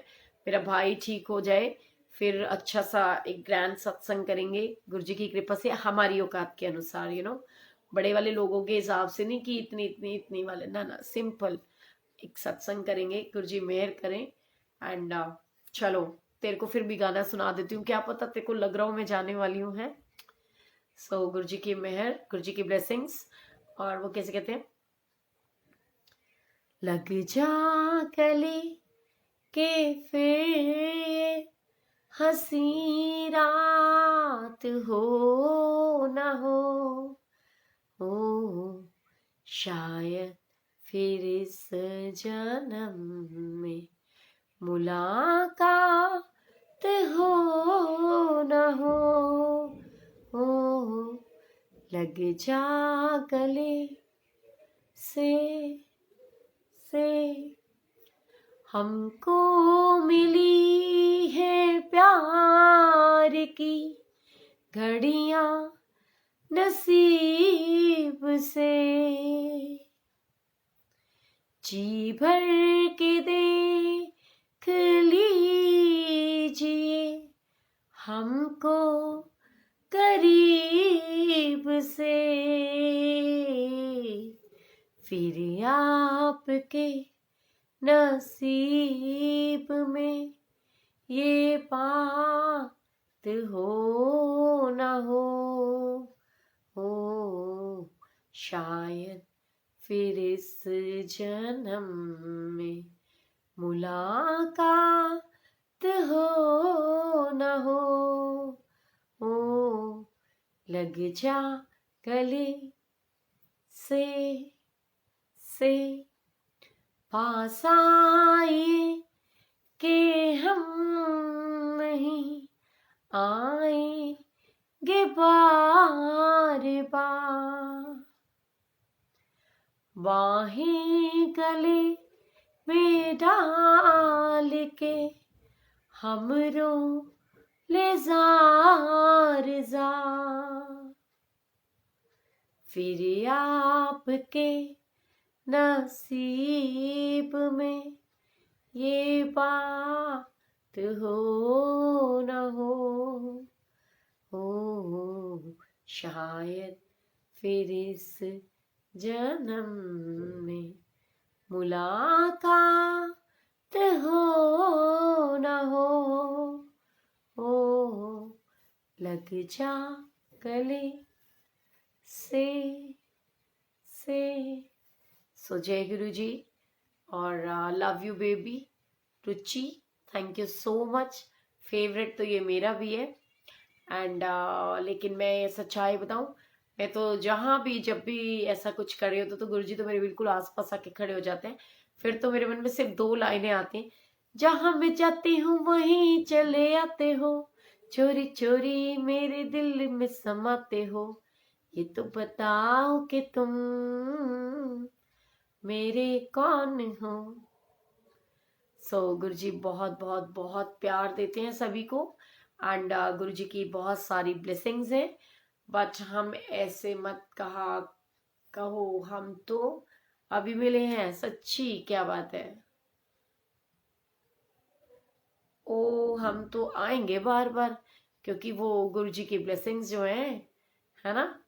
मेरा भाई ठीक हो जाए फिर अच्छा सा एक ग्रैंड सत्संग करेंगे गुरु जी की कृपा से, हमारी औकात के अनुसार, बड़े वाले लोगों के हिसाब से नहीं कि इतनी इतनी इतनी वाले, ना सिंपल एक सत्संग करेंगे, गुरु जी मेहर करें। एंड चलो तेरे को फिर भी गाना सुना देती हूँ, क्या पता तेरे को लग रहा हूँ मैं जाने वाली हूँ, है। सो गुरु जी की मेहर, गुरु जी की ब्लेसिंग्स। और वो कैसे कहते हैं, लग जा गले के फिर हंसी रात हो न हो शायद फिर इस जन्म में मुलाकात हो न हो लग जा गले से हमको मिली है प्यार की घड़ियां नसीब से, जी भर के देख लीजिए हमको करीब से, फिर आपके नसीब में ये बात हो न हो शायद फिर इस जन्म में मुलाकात हो न हो लग जा गले से पास आए के हम नहीं आएंगे बार बार, बाहें गले में डाल के हमरो ले जार जार, फिर आपके नसीब में ये बात हो न हो शायद फिर इस जन्म में मुलाकात हो न हो लग जा गले से सो जय गुरु जी और love you baby Ruchi, thank you so much. Favourite तो ये मेरा भी है एंड लेकिन मैं सच्चाई बताऊं, मैं तो जहां भी जब भी ऐसा कुछ कर रही होती तो गुरुजी तो मेरे बिल्कुल आसपास आके खड़े हो जाते हैं। फिर तो मेरे मन में सिर्फ 2 लाइनें आती हैं, जहां मैं जाती हूँ वहीं चले आते हो, चोरी चोरी मेरे दिल में समाते हो, ये तो बताओ कि तुम मेरे कौन हो। सो गुरुजी बहुत बहुत बहुत प्यार देते हैं सभी को एंड गुरुजी की बहुत सारी ब्लेसिंग्स हैं। बट हम ऐसे मत कहो, हम तो अभी मिले हैं, सच्ची क्या बात है। ओ हम तो आएंगे बार बार, क्योंकि वो गुरुजी की ब्लेसिंग्स जो है ना,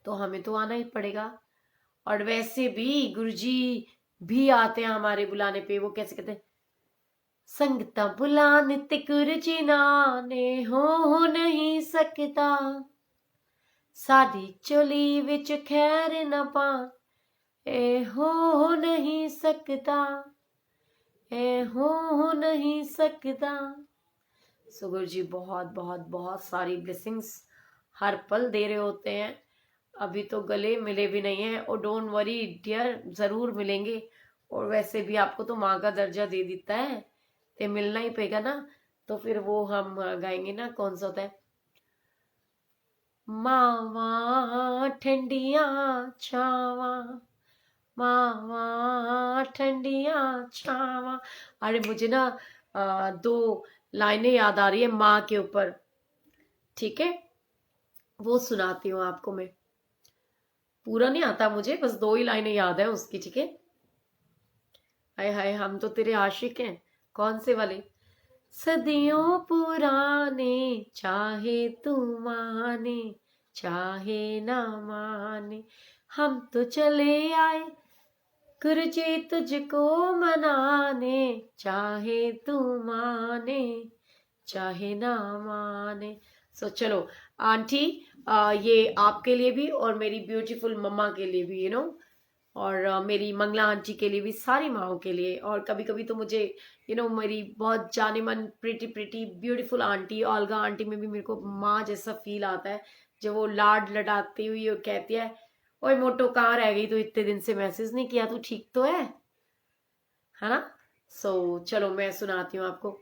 तो हमें तो आना ही पड़ेगा। और वैसे भी गुरुजी भी आते हैं हमारे बुलाने पे। वो कैसे कहते हैं, संगता बुलाने ते गुरुजी नाने हो नहीं सकता, साड़ी चोली विच खैर न पा ए हो नहीं सकता, ए हो नहीं सकता। सो गुरुजी बहुत बहुत बहुत सारी ब्लेसिंग्स हर पल दे रहे होते हैं। अभी तो गले मिले भी नहीं है, और डोंट वरी डियर, जरूर मिलेंगे। और वैसे भी आपको तो माँ का दर्जा दे देता है, तो मिलना ही पेगा ना। तो फिर वो हम गाएंगे ना, कौन सा होता है, मावा ठंडिया छावा, मावा ठंडिया छावा। अरे मुझे ना 2 लाइनें याद आ रही है माँ के ऊपर, ठीक है, वो सुनाती हूँ आपको मैं। पूरा नहीं आता मुझे, बस 2 ही लाइनें याद है उसकी, ठीक है। हाय हाय हम तो तेरे आशिक हैं। कौन से वाले, सदियों पुराने चाहे तू माने चाहे ना माने, हम तो चले आए गुरुजी तुझको मनाने, चाहे तू माने चाहे ना माने। सो चलो आंटी, ये आपके लिए भी और मेरी ब्यूटीफुल मम्मा के लिए भी, और मेरी मंगला आंटी के लिए भी, सारी माओं के लिए। और कभी कभी तो मुझे मेरी बहुत जाने मन pretty pretty beautiful aunty Olga aunty में भी मेरे को माँ जैसा फील आता है, जब वो लाड लडाती हुई और कहती है, ओए मोटो कहाँ रह गई, तो इतने दिन से मैसेज नहीं किया, तू ठीक तो है ना। सो चलो मैं सुनाती हूँ आपको।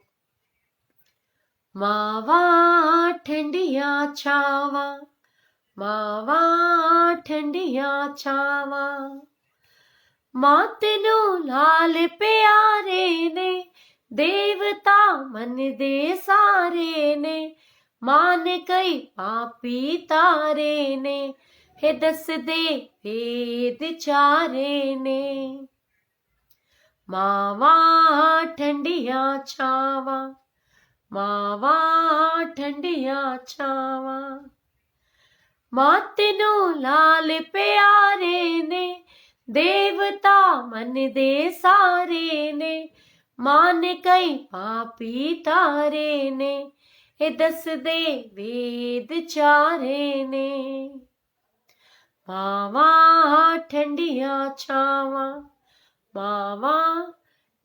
मावा ठंडिया छावा, मावा ठंडिया छावा, मां तेनू लाल प्यारे ने, देवता मन दे सारे ने, मां ने कई पापी तारे ने, हे दस दे वेद चारे ने, मावा ठंडिया छावा, मावा ठंडिया छावा, मां तेनू लाल प्यारे ने, देवता मन दे सारे ने, मां ने कई पापी तारे ने, हे दस दे वेद चारे ने, मावा ठंडिया छावा, मावा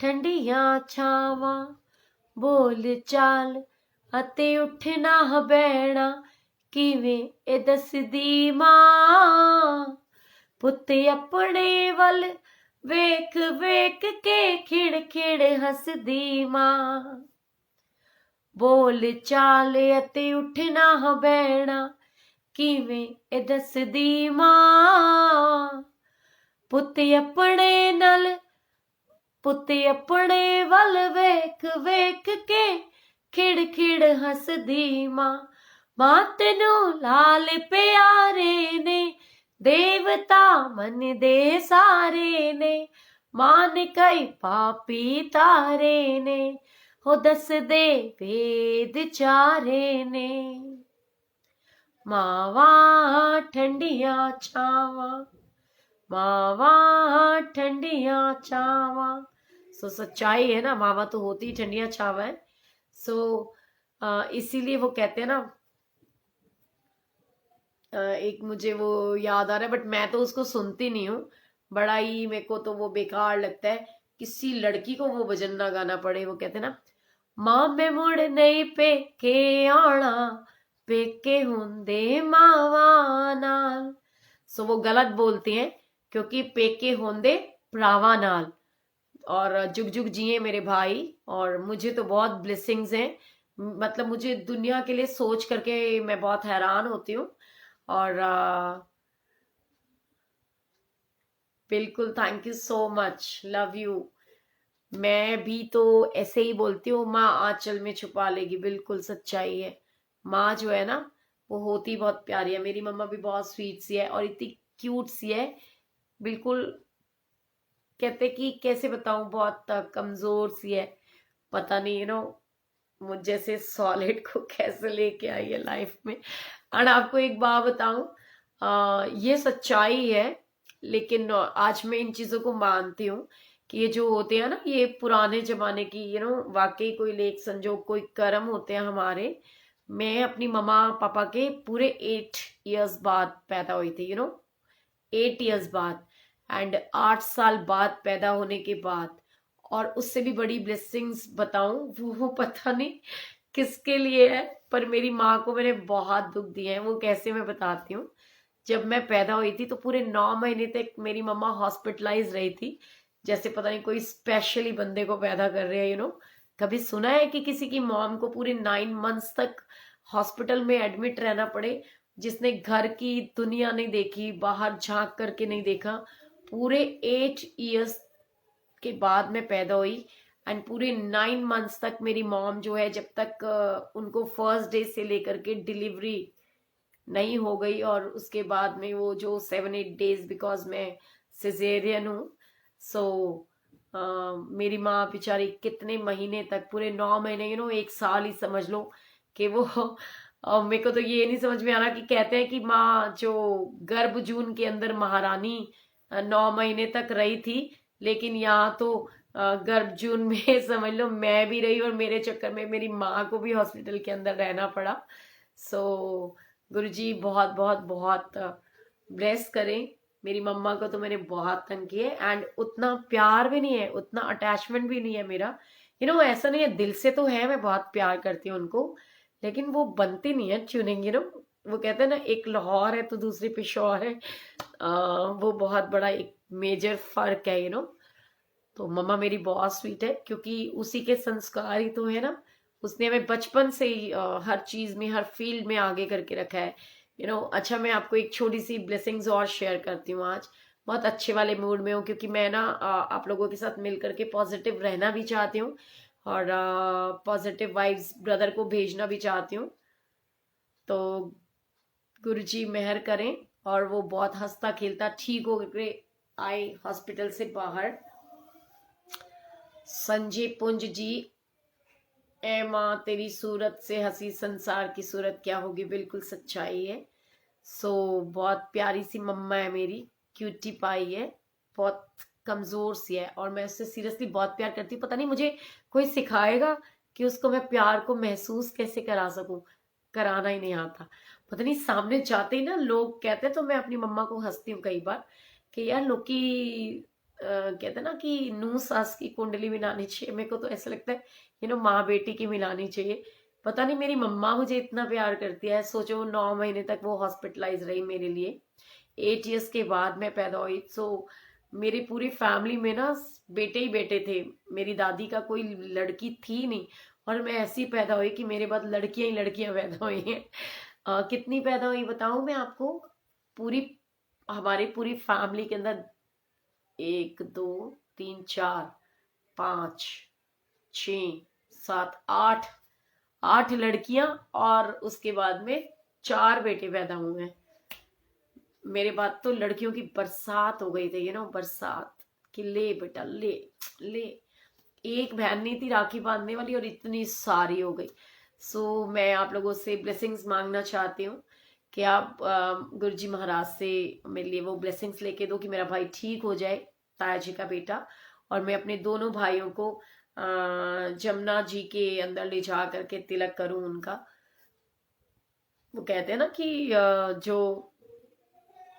ठंडिया छावा, बोल चाल अते उठना बैठना किवें ए दसदी मां, पुत्त अपने वल वेख वेख के खिड़ खिड़ हसदी मां, बोल चाल अते उठना बैठना किवें ए दसदी मां, पुत्त अपने वल वेख वेख के खिड़ खिड़ हसदी मां, मां तेनू लाल प्यारे ने, देवता मन दे सारे ने, मान कई पापी तारे ने, हो दस दे वेद चारे ने। मावा ठंडिया छावा, मावा ठंडिया छावा। सो सच्चाई है ना, मावा तो होती ठंडिया छावा है। सो इसीलिए वो कहते हैं ना, एक मुझे वो याद आ रहा है, बट मैं तो उसको सुनती नहीं हूँ। बड़ा ही मेरे को तो वो बेकार लगता है, किसी लड़की को वो भजन ना गाना पड़े। वो कहते हैं ना, मां मैं मुड़ नहीं पेके आना, पेके हुंदे मावा नाल। सो वो गलत बोलती हैं, क्योंकि पेके होंदे भरावा नाल। और जुग जुग जिए मेरे भाई। और मुझे तो बहुत ब्लेसिंग्स हैं, मतलब मुझे दुनिया के लिए सोच करके मैं बहुत हैरान होती हूँ। और बिल्कुल, thank you so much, love you. मैं भी तो ऐसे ही बोलती हूँ, माँ आंचल में छुपा लेगी, बिल्कुल सच्चाई है। माँ जो है ना, वो होती बहुत प्यारी है। मेरी मम्मा भी बहुत स्वीट सी है और इतनी क्यूट सी है, बिल्कुल। कहते कि कैसे बताऊं, बहुत कमजोर सी है, पता नहीं मुझ जैसे सॉलिड को कैसे लेके आई है लाइफ में। और आपको एक बात बताऊं, ये सच्चाई है, लेकिन आज मैं इन चीजों को मानती हूँ कि ये जो होते हैं ना, ये पुराने जमाने की वाकई कोई लेख संजोग, कोई कर्म होते हैं हमारे। मैं अपनी मम्मा पापा के पूरे 8 इयर्स बाद पैदा हुई थी, 8 इयर्स बाद, एंड 8 साल बाद पैदा होने के बाद। और उससे भी बड़ी ब्लेसिंग्स बताऊं, वो पता नहीं किसके लिए है, पर मेरी माँ को मैंने बहुत दुख दिए हैं। वो कैसे, मैं बताती हूँ। जब मैं पैदा हुई थी तो पूरे 9 महीने तक मेरी मम्मा हॉस्पिटलाइज रही थी, जैसे पता नहीं कोई स्पेशली बंदे को पैदा कर रहे हैं, कभी सुना है कि किसी की मॉम को पूरे 9 मंथ्स तक हॉस्पिटल में एडमिट रहना पड़े, जिसने घर की दुनिया नहीं देखी, बाहर झांक करके नहीं देखा। पूरे 8 इयर्स के बाद मैं पैदा हुई, एंड पूरे 9 मंथ्स तक मेरी मॉम जो है, जब तक उनको फर्स्ट डे से लेकर के डिलीवरी नहीं हो गई, और उसके बाद में वो जो 7-8 डेज, बिकॉज मैं सिजेरियन हूँ। सो मेरी माँ बेचारी कितने महीने तक, पूरे 9 महीने, 1 साल ही समझ लो कि वो मेरे को तो ये नहीं समझ में आ रहा कि कहते हैं कि माँ जो गर्भ जून के अंदर महारानी 9 महीने तक रही थी, लेकिन यहाँ तो गर्भ जून में समझ लो मैं भी रही, और मेरे चक्कर में मेरी माँ को भी हॉस्पिटल के अंदर रहना पड़ा। सो गुरुजी बहुत बहुत बहुत ब्लेस करें। मेरी मम्मा को तो मैंने बहुत तंग किया है, एंड उतना प्यार भी नहीं है, उतना अटैचमेंट भी नहीं है मेरा। ऐसा नहीं है, दिल से तो है, मैं बहुत प्यार करती हूँ उनको, लेकिन वो बनती नहीं है ट्यूनिंग। वो कहते हैं ना, एक लाहौर है तो दूसरी पिशौर है। वो बहुत बड़ा एक मेजर फर्क है। तो मम्मा मेरी बहुत स्वीट है, क्योंकि उसी के संस्कार ही तो है ना। उसने हमें बचपन से ही हर चीज में, हर फील्ड में आगे करके रखा है। अच्छा, मैं आपको एक छोटी सी ब्लेसिंग्स और शेयर करती हूँ आज। बहुत अच्छे वाले मूड में हूँ, क्योंकि मैं ना आप लोगों के साथ मिल करके पॉजिटिव रहना भी चाहती हूँ, और पॉजिटिव वाइब्स ब्रदर को भेजना भी चाहती हूँ। तो गुरुजी मेहर करें, और वो बहुत हंसता खेलता ठीक हो करके आए हॉस्पिटल से बाहर। संजय पुंज जी, ए माँ तेरी सूरत से हंसी संसार की सूरत क्या होगी, बिल्कुल सच्चाई है। सो बहुत प्यारी सी मम्मा है मेरी, क्यूटी पाई है, बहुत कमजोर सी है, और मैं उससे सीरियसली बहुत प्यार करती हूँ। पता नहीं मुझे कोई सिखाएगा कि उसको मैं प्यार को महसूस कैसे करा सकूं, कराना ही नहीं आता। पता नहीं, सामने जाते ही ना लोग कहते हैं, तो मैं अपनी मम्मा को हंसती हूँ कई बार कि यार लोग की कहते हैं ना कि नूह सास की कुंडली मिलानी चाहिए। मेरे को तो ऐसा लगता है माँ बेटी की मिलानी चाहिए। पता नहीं मेरी मम्मा मुझे इतना प्यार करती है। सोचो 9 महीने तक वो हॉस्पिटलाइज रही मेरे लिए, 8 इयर्स के बाद मैं पैदा हुई। सो मेरी पूरी फैमिली में ना बेटे ही बेटे थे, मेरी दादी का कोई लड़की थी नहीं, और मैं ऐसी पैदा हुई कि मेरे बाद लड़कियां ही लड़कियां पैदा हुई हैं। कितनी पैदा हुई बताऊं मैं आपको, पूरी हमारी पूरी फैमिली के अंदर 1 2 3 4 5 6 7 8 8 लड़कियां और उसके बाद में 4 बेटे पैदा हुए हैं। मेरे बाद तो लड़कियों की बरसात हो गई थी, बरसात कि ले बेटा ले ले। एक बहन नहीं थी राखी बांधने वाली और इतनी सारी हो गई। सो मैं आप लोगों से ब्लेसिंग्स मांगना चाहती हूँ कि आप गुरु जी महाराज से मेरे लिए वो ब्लेसिंग्स लेके दो कि मेरा भाई ठीक हो जाए, ताया जी का बेटा, और मैं अपने दोनों भाइयों को जमुना जी के अंदर ले जा करके तिलक करूं उनका। वो कहते हैं ना कि जो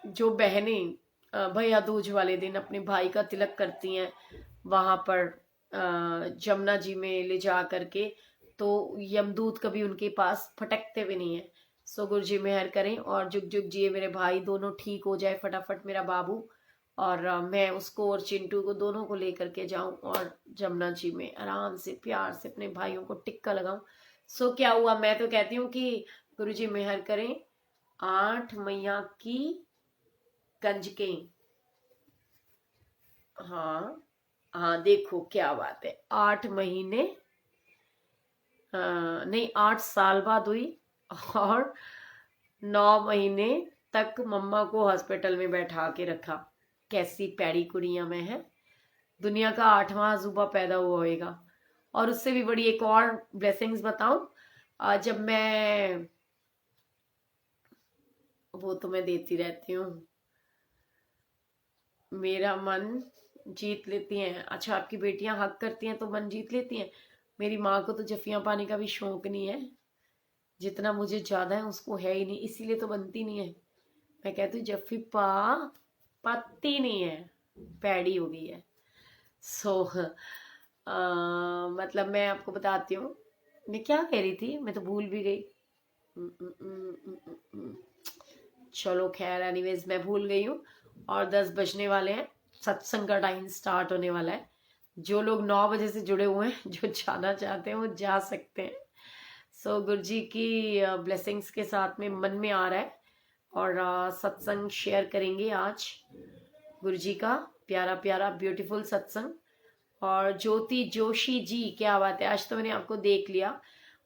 जो बहनें भैया दूज वाले दिन अपने भाई का तिलक करती हैं वहां पर जमुना जी में ले जा करके, तो यमदूत कभी उनके पास फटकते भी नहीं है। सो गुरु जी मेहर करें और जुग जुग जिए मेरे भाई दोनों ठीक हो जाए फटाफट, मेरा बाबू, और मैं उसको और चिंटू को दोनों को लेकर के जाऊं और जमुना जी में आराम से प्यार से अपने भाइयों को टिक्का लगाऊं। सो क्या हुआ, मैं तो कहती हूँ कि गुरु जी मेहर करें। 8 मैया की कंजकें, हाँ हाँ, देखो क्या बात है, 8 महीने नहीं 8 साल बाद हुई और 9 महीने तक मम्मा को हॉस्पिटल में बैठा के रखा। कैसी पैड़ी कुड़ियां में है, दुनिया का 8वां अजूबा पैदा हुआ होएगा। और उससे भी बड़ी एक और ब्लेसिंग्स बताऊं, जब मैं, वो तो मैं देती रहती हूँ, मेरा मन जीत लेती हैं। अच्छा, आपकी बेटियां हक करती हैं तो मन जीत लेती हैं। मेरी माँ को तो जफियां पाने का भी शौक नहीं है, जितना मुझे ज्यादा है उसको है ही नहीं, इसीलिए तो बनती नहीं है। मैं कहती हूँ जफी पा, पाती नहीं है, पैड़ी हो गई है। सो मतलब मैं आपको बताती हूँ, मैं क्या कह रही थी, मैं तो भूल भी गई। चलो खैर, एनीवेज मैं भूल गई हूँ। और 10 बजने वाले हैं, सत्संग का टाइम स्टार्ट होने वाला है। जो लोग 9 बजे से जुड़े हुए हैं, जो जाना चाहते हैं वो जा सकते हैं। सो गुरु जी की ब्लेसिंग्स के साथ में मन में आ रहा है और सत्संग शेयर करेंगे आज, गुरु जी का प्यारा प्यारा ब्यूटीफुल सत्संग। और ज्योति जोशी जी, क्या बात है, आज तो मैंने आपको देख लिया।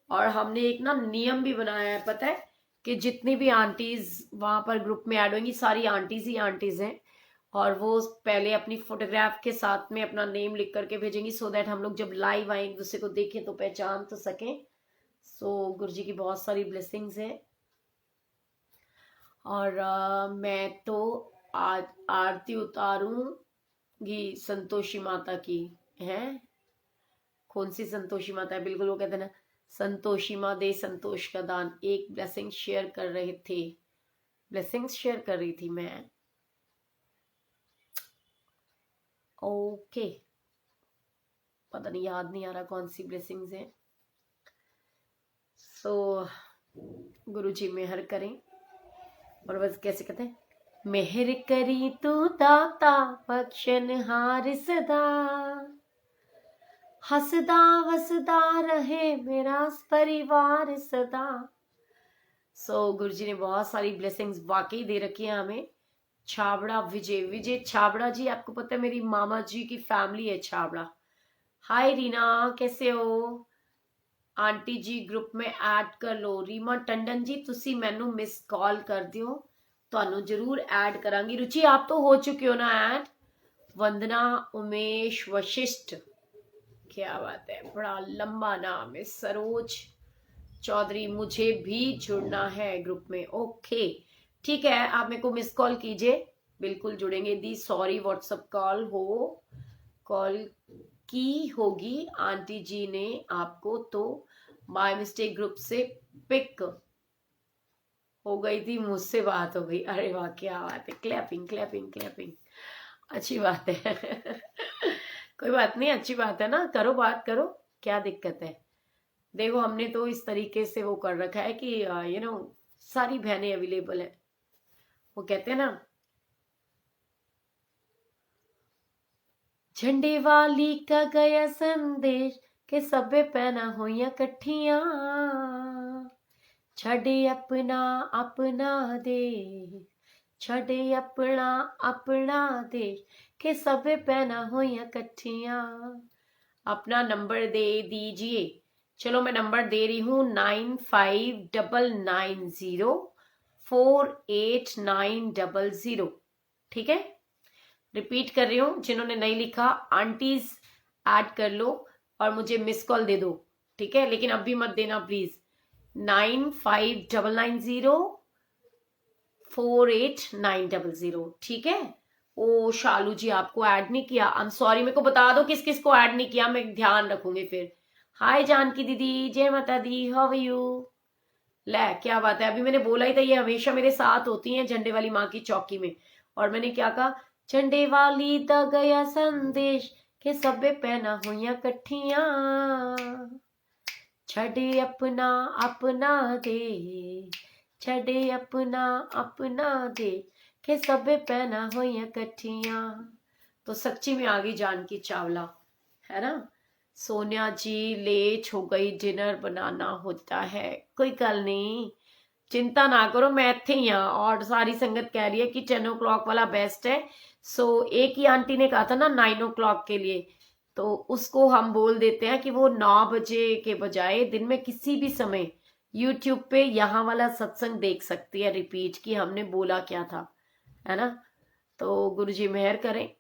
और हमने एक ना नियम भी बनाया है, पता है, कि जितनी भी आंटीज वहां पर ग्रुप में ऐड होंगी, सारी आंटीज ही आंटीज हैं, और वो पहले अपनी फोटोग्राफ के साथ में अपना नेम लिख करके भेजेंगी, सो दैट हम लोग जब लाइव आए एक दूसरे को देखें तो पहचान तो सकें। सो गुरु जी की बहुत सारी ब्लेसिंग्स है। और मैं तो आज आरती उतारूंगी संतोषी माता की। है कौन सी संतोषी माता है, बिल्कुल वो कहते हैं ना, संतोषी माँ दे संतोष का दान। एक ब्लेसिंग शेयर कर रहे थे, ब्लेसिंग्स शेयर कर रही थी मैं। ओके, पता नहीं, याद नहीं आ रहा कौन सी ब्लेसिंग्स है। सो गुरु जी मेहर करें। और बस कैसे कहते हैं, मेहर करी तू दाता बख्शनहार सदा, हसदा वसदा रहे मेरा परिवार सदा। सो गुरु जी ने बहुत सारी ब्लेसिंग्स वाकई दे रखी है हमें। छाबड़ा विजय, विजय छाबड़ा जी, आपको पता है मेरी मामा जी की फैमिली है छाबड़ा। हाय रीना, कैसे हो? आंटी जी ग्रुप में ऐड कर लो। रीमा टंडन जी, तुसी मैनू मिस कॉल कर दियो, ਤੁਹਾਨੂੰ जरूर ऐड करांगी। रुचि आप तो हो चुके हो ना ऐड। वंदना उमेश वशिष्ठ, क्या बात है, बड़ा लंबा नाम है। सरोज चौधरी, मुझे भी जुड़ना है ग्रुप में। ओके ठीक है, आप मेरे को मिस कॉल कीजिए, बिल्कुल जुड़ेंगे। दी सॉरी व्हाट्सएप कॉल की होगी आंटी जी ने आपको, तो बाय मिस्टेक ग्रुप से पिक हो गई थी, मुझसे बात हो गई। अरे वाह, क्या बात है, क्लैपिंग क्लैपिंग क्लैपिंग, अच्छी बात है। कोई बात नहीं, अच्छी बात है ना, करो बात करो, क्या दिक्कत है। देखो हमने तो इस तरीके से वो कर रखा है कि सारी बहनें अवेलेबल है। वो कहते हैं ना, झंडे वाली का गया संदेश के सबे पहना हुई कट्ठिया, छड़े अपना अपना देश, छड़े अपना अपना देश के सबे पहना हुई कट्ठिया। अपना नंबर दे दीजिए चलो मैं नंबर दे रही हूँ 9599048900। ठीक है, रिपीट कर रही हूँ, जिन्होंने नहीं लिखा आंटीज ऐड कर लो और मुझे मिस कॉल दे दो। ठीक है, लेकिन अभी मत देना प्लीज। 9599048900। ठीक है। ओ शालू जी, आपको ऐड नहीं किया, आई एम सॉरी। मेरे को बता दो किस किस को ऐड नहीं किया, मैं ध्यान रखूंगी फिर। हाय जानकी दीदी, जय माता दी, हाउ आर यू। ले क्या बात है, अभी मैंने बोला ही था, ये हमेशा मेरे साथ होती हैं झंडे वाली माँ की चौकी में। और मैंने क्या कहा, झंडे वाली दा गया संदेश के सबे पहना हुई कट्ठिया, छड़े अपना अपना दे, छड़े अपना अपना दे के सबे पहना हुई कट्ठिया। तो सच्ची में आ गई जानकी चावला, है ना। सोनिया जी लेट हो गई, डिनर बनाना होता है। कोई गल नहीं, चिंता ना करो, मैं इत्थे ही हाँ। और सारी संगत कह रही है कि 10 o'clock वाला बेस्ट है। सो एक ही आंटी ने कहा था ना 9 o'clock के लिए, तो उसको हम बोल देते हैं कि वो 9 बजे के बजाय दिन में किसी भी समय यूट्यूब पे यहाँ वाला सत्संग देख सकती है रिपीट, की हमने बोला क्या था, है ना। तो गुरुजी मेहर करें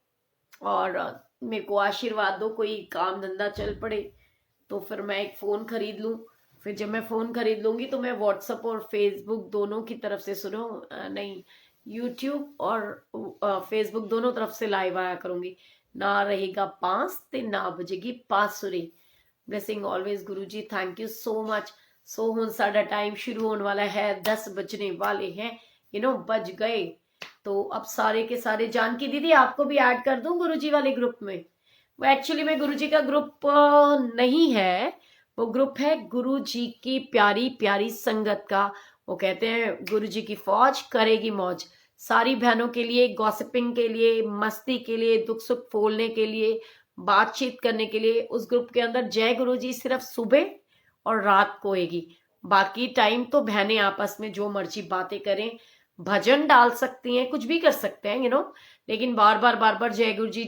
और मेरे को आशीर्वाद दो, कोई काम धंधा चल पड़े तो फिर मैं एक फोन खरीद लूं। फिर जब मैं फोन खरीद लूंगी तो मैं व्हाट्सएप और फेसबुक दोनों की तरफ से, सुनो नहीं, यूट्यूब और फेसबुक दोनों तरफ से लाइव आया करूंगी। ना रहेगा 5 ते ना बजेगी बांसुरी। Blessing always Guru ji, thank you so much. सो हुन साडा टाइम शुरू होने वाला है, 10 बजने वाले हैं, बज गए। तो अब सारे के सारे, जानकी दीदी आपको भी ऐड कर दूं गुरुजी वाले ग्रुप में। वो एक्चुअली में गुरुजी का ग्रुप नहीं है, वो ग्रुप है गुरुजी की प्यारी प्यारी संगत का। वो कहते हैं गुरुजी की फौज करेगी मौज। सारी बहनों के लिए, गॉसिपिंग के लिए, मस्ती के लिए, दुख सुख फोलने के लिए, बातचीत करने के लिए उस ग्रुप के अंदर जय गुरुजी सिर्फ सुबह और रात को होगी। बाकी टाइम तो बहनें आपस में जो मर्जी बातें करें, भजन डाल सकती हैं, कुछ भी कर सकते हैं, लेकिन बार बार जय गुरु जी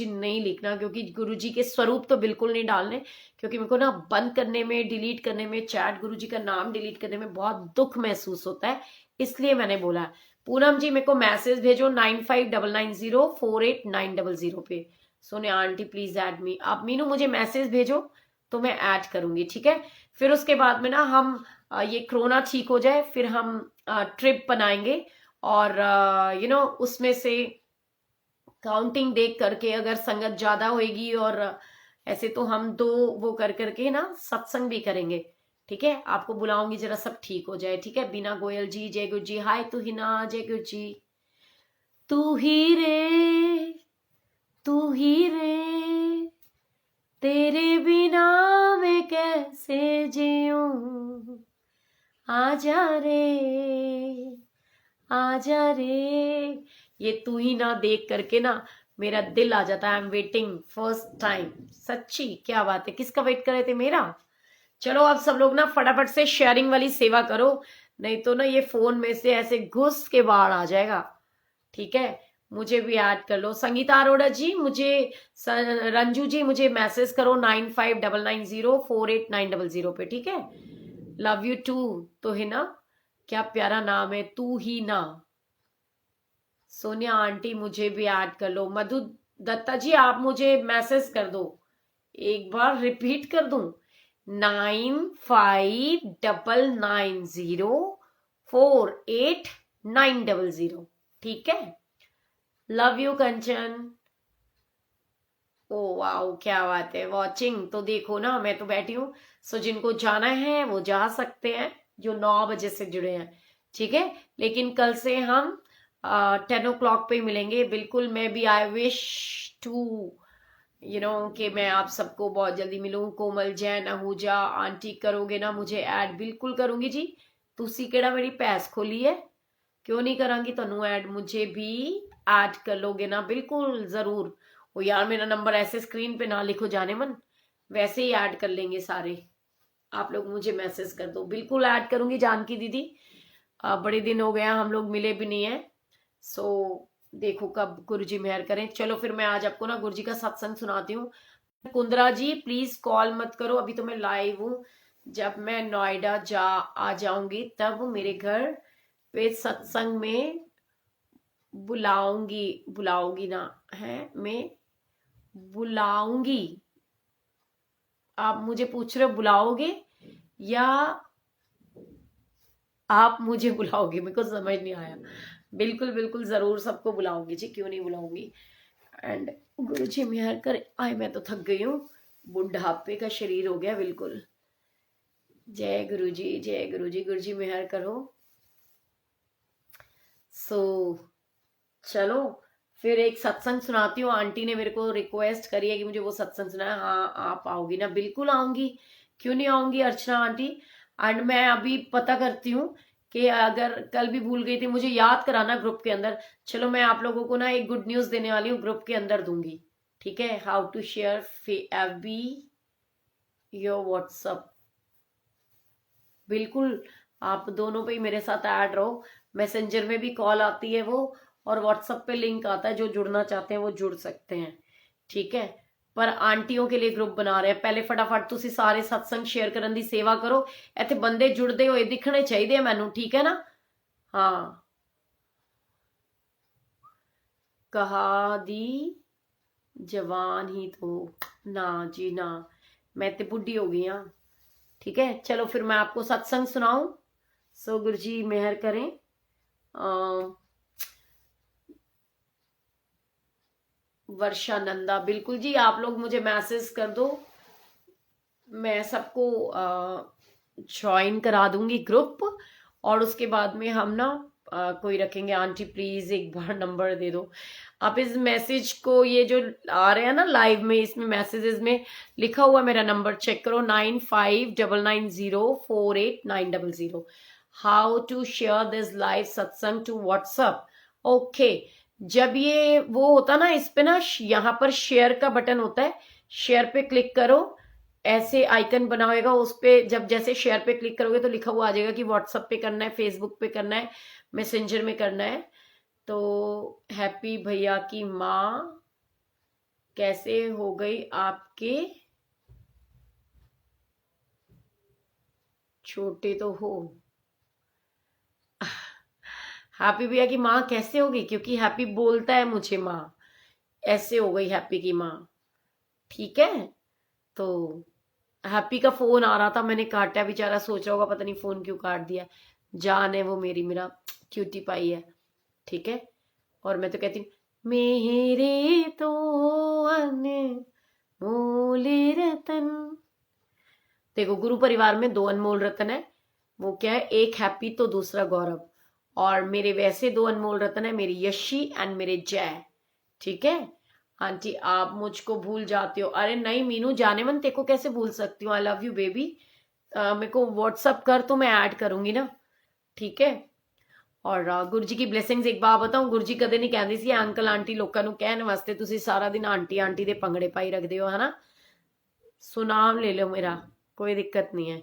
नहीं लिखना, क्योंकि गुरु जी के स्वरूप तो बिल्कुल नहीं डालने। क्योंकि मेरे को ना बंद करने में, डिलीट करने में, चैट गुरु जी का नाम डिलीट करने में बहुत दुख महसूस होता है, इसलिए मैंने बोला। पूनम जी मेरे को मैसेज भेजो 9599048900 पे। Sonia aunty please add me. आप मीनू मुझे मैसेज भेजो तो मैं ऐड करूंगी, ठीक है। फिर उसके बाद में ना हम ये कोरोना ठीक हो जाए, फिर हम ट्रिप बनाएंगे और उसमें से काउंटिंग देख करके अगर संगत ज्यादा होगी, और ऐसे तो हम 2 वो कर करके ना सत्संग भी करेंगे। ठीक है, आपको बुलाऊंगी, जरा सब ठीक हो जाए। ठीक है, बीना गोयल जी, जय गुरु जी, हाय तू ही ना, जय गुरु जी। तू ही रे, तू ही रे, तेरे बिना मैं कैसे जीऊं, आजा रे, आजा रे। ये तू ही ना देख करके ना मेरा दिल आ जाता है। I am waiting first time. सच्ची क्या बात है, किसका वेट कर रहे थे, मेरा। चलो अब सब लोग ना फटाफट से शेयरिंग वाली सेवा करो, नहीं तो ना ये फोन में से ऐसे घुस के बाहर आ जाएगा। ठीक है, मुझे भी ऐड कर लो। संगीता अरोड़ा जी मुझे, रंजू जी मुझे मैसेज करो 9599048900 पे। ठीक है, लव यू टू। तो है ना, क्या प्यारा नाम है, तू ही ना। सोनिया आंटी मुझे भी ऐड कर लो। मधु दत्ता जी आप मुझे मैसेज कर दो, एक बार रिपीट कर दूं, 9599048900। ठीक है, love you Kanchan. Oh wow क्या बात है, वॉचिंग तो देखो ना, मैं तो बैठी हूँ। सो जिनको जाना है वो जा सकते हैं, जो 9 बजे से जुड़े हैं। ठीक है, लेकिन कल से हम 10 o'clock पे मिलेंगे बिल्कुल। मैं भी आई विश टू कि मैं आप सबको बहुत जल्दी मिलूं। कोमल जैन, आहूजा आंटी करोगे ना मुझे ऐड, बिल्कुल करूंगी जी। तुसी केड़ा मेरी पैस खोली है, क्यों नहीं करांगी तनु ऐड, मुझे भी ऐड कर लोगे ना, बिल्कुल जरूर। ओ यार मेरा नंबर ऐसे स्क्रीन पे ना लिखो जाने मन, वैसे ही ऐड कर लेंगे सारे। आप लोग मुझे मैसेज कर दो, बिल्कुल ऐड करूंगी जानकी दीदी। बड़े दिन हो गया, हम लोग मिले भी नहीं है। सो देखो कब गुरुजी मेहर करें। चलो फिर मैं आज आपको ना गुरुजी का सत्संग सुनाती हूँ। कुंद्रा जी प्लीज कॉल मत करो, अभी तो मैं लाइव हूँ। जब मैं नोएडा आ जाऊंगी तब मेरे घर पे सत्संग में बुलाऊंगी ना है, मैं बुलाऊंगी। आप मुझे पूछ रहे हो बुलाओगे या आप मुझे बुलाओगे? मेरे को समझ नहीं आया। बिल्कुल बिल्कुल जरूर सबको बुलाऊंगी जी, क्यों नहीं बुलाऊंगी। एंड गुरु जी मेहर कर आए, मैं तो थक गई हूँ, बुढ़ापे का शरीर हो गया बिल्कुल। जय गुरु जी, जय गुरु जी, गुरु जी मेहर करो। सो चलो फिर एक सत्संग सुनाती हूँ। आंटी ने मेरे को रिक्वेस्ट करी है कि मुझे वो सत्संग सुनाए। हाँ आप आओगी ना? बिल्कुल आऊंगी, क्यों नहीं आऊंगी अर्चना आंटी। एंड मैं अभी पता करती हूँ कि अगर कल भी भूल गई थी मुझे याद कराना ग्रुप के अंदर। चलो मैं आप लोगों को ना एक गुड न्यूज देने वाली हूँ, ग्रुप के अंदर दूंगी, ठीक है? How to share FB your WhatsApp. बिल्कुल आप दोनों पे ही मेरे साथ ऐड रहो। मैसेंजर में भी कॉल आती है वो, और व्हाट्सएप पे लिंक आता है, जो जुड़ना चाहते हैं वो जुड़ सकते हैं, ठीक है? पर आंटियों के लिए ग्रुप बना रहे हैं। पहले फटाफट तुसी सारे सत्संग शेयर करन दी सेवा करो। ਇੱਥੇ ਬੰਦੇ ਜੁੜਦੇ ਹੋਏ ਦਿਖਣੇ ਚਾਹੀਦੇ ਆ ਮੈਨੂੰ, ठीक है ना? हाँ कहा दी जवान ही तो ना जी ना, मैं तो बुढ़ी हो गई हाँ, ठीक है? चलो फिर मैं आपको सत्संग सुनाऊं। सो गुरु जी मेहर करें। वर्षा नंदा, बिल्कुल जी आप लोग मुझे मैसेज कर दो, मैं सबको ज्वाइन करा दूंगी ग्रुप। और उसके बाद में हम ना कोई रखेंगे। आंटी प्लीज एक बार नंबर दे दो आप। इस मैसेज को, ये जो आ रहे हैं ना लाइव में, इसमें मैसेजेस में लिखा हुआ मेरा नंबर चेक करो, 9599048900। How to share this live satsang to WhatsApp. Okay, जब ये वो होता ना, इस पे ना यहाँ पर शेयर का बटन होता है, शेयर पे क्लिक करो, ऐसे आइकन बना होगा उस पे। जब जैसे शेयर पे क्लिक करोगे तो लिखा हुआ आ जाएगा कि व्हाट्सएप पे करना है, फेसबुक पे करना है, मैसेंजर में करना है। तो हैप्पी भैया की माँ कैसे हो गई आपके छोटे तो हो। हैप्पी भैया की माँ कैसे होगी? क्योंकि हैप्पी बोलता है मुझे माँ, ऐसे हो गई हैप्पी की माँ, ठीक है? तो हैप्पी का फोन आ रहा था, मैंने काटा। बेचारा सोच रहा होगा पता नहीं फोन क्यों काट दिया। जान है वो मेरी, मेरा क्यूटी पाई है, ठीक है? और मैं तो कहती हूँ मेरे तो अनमोल रतन। देखो गुरु परिवार में 2 अनमोल रतन है, वो क्या है? एक हैप्पी तो दूसरा गौरव। और मेरे वैसे 2 अनमोल रतन है, मेरी यशी एंड मेरे जय, ठीक है? आंटी आप मुझको भूल जाते हो। अरे नहीं मीनू, जाने मन तेको कैसे भूल सकती हूँ? I love you baby. मेरे को व्हाट्सअप कर तो मैं ऐड करूंगी ना, ठीक है? और गुरु जी की ब्लेसिंग्स एक बात बताऊं, गुरु जी कदे नहीं कहते सी अंकल आंटी लोगों ਨੂੰ ਕਹਿਣ ਵਾਸਤੇ ਤੁਸੀਂ ਸਾਰਾ दिन आंटी आंटी ਦੇ ਪੰਗੜੇ ਪਾਈ ਰੱਖਦੇ हो, है ना? सुनाम ले लो मेरा, कोई दिक्कत नहीं है।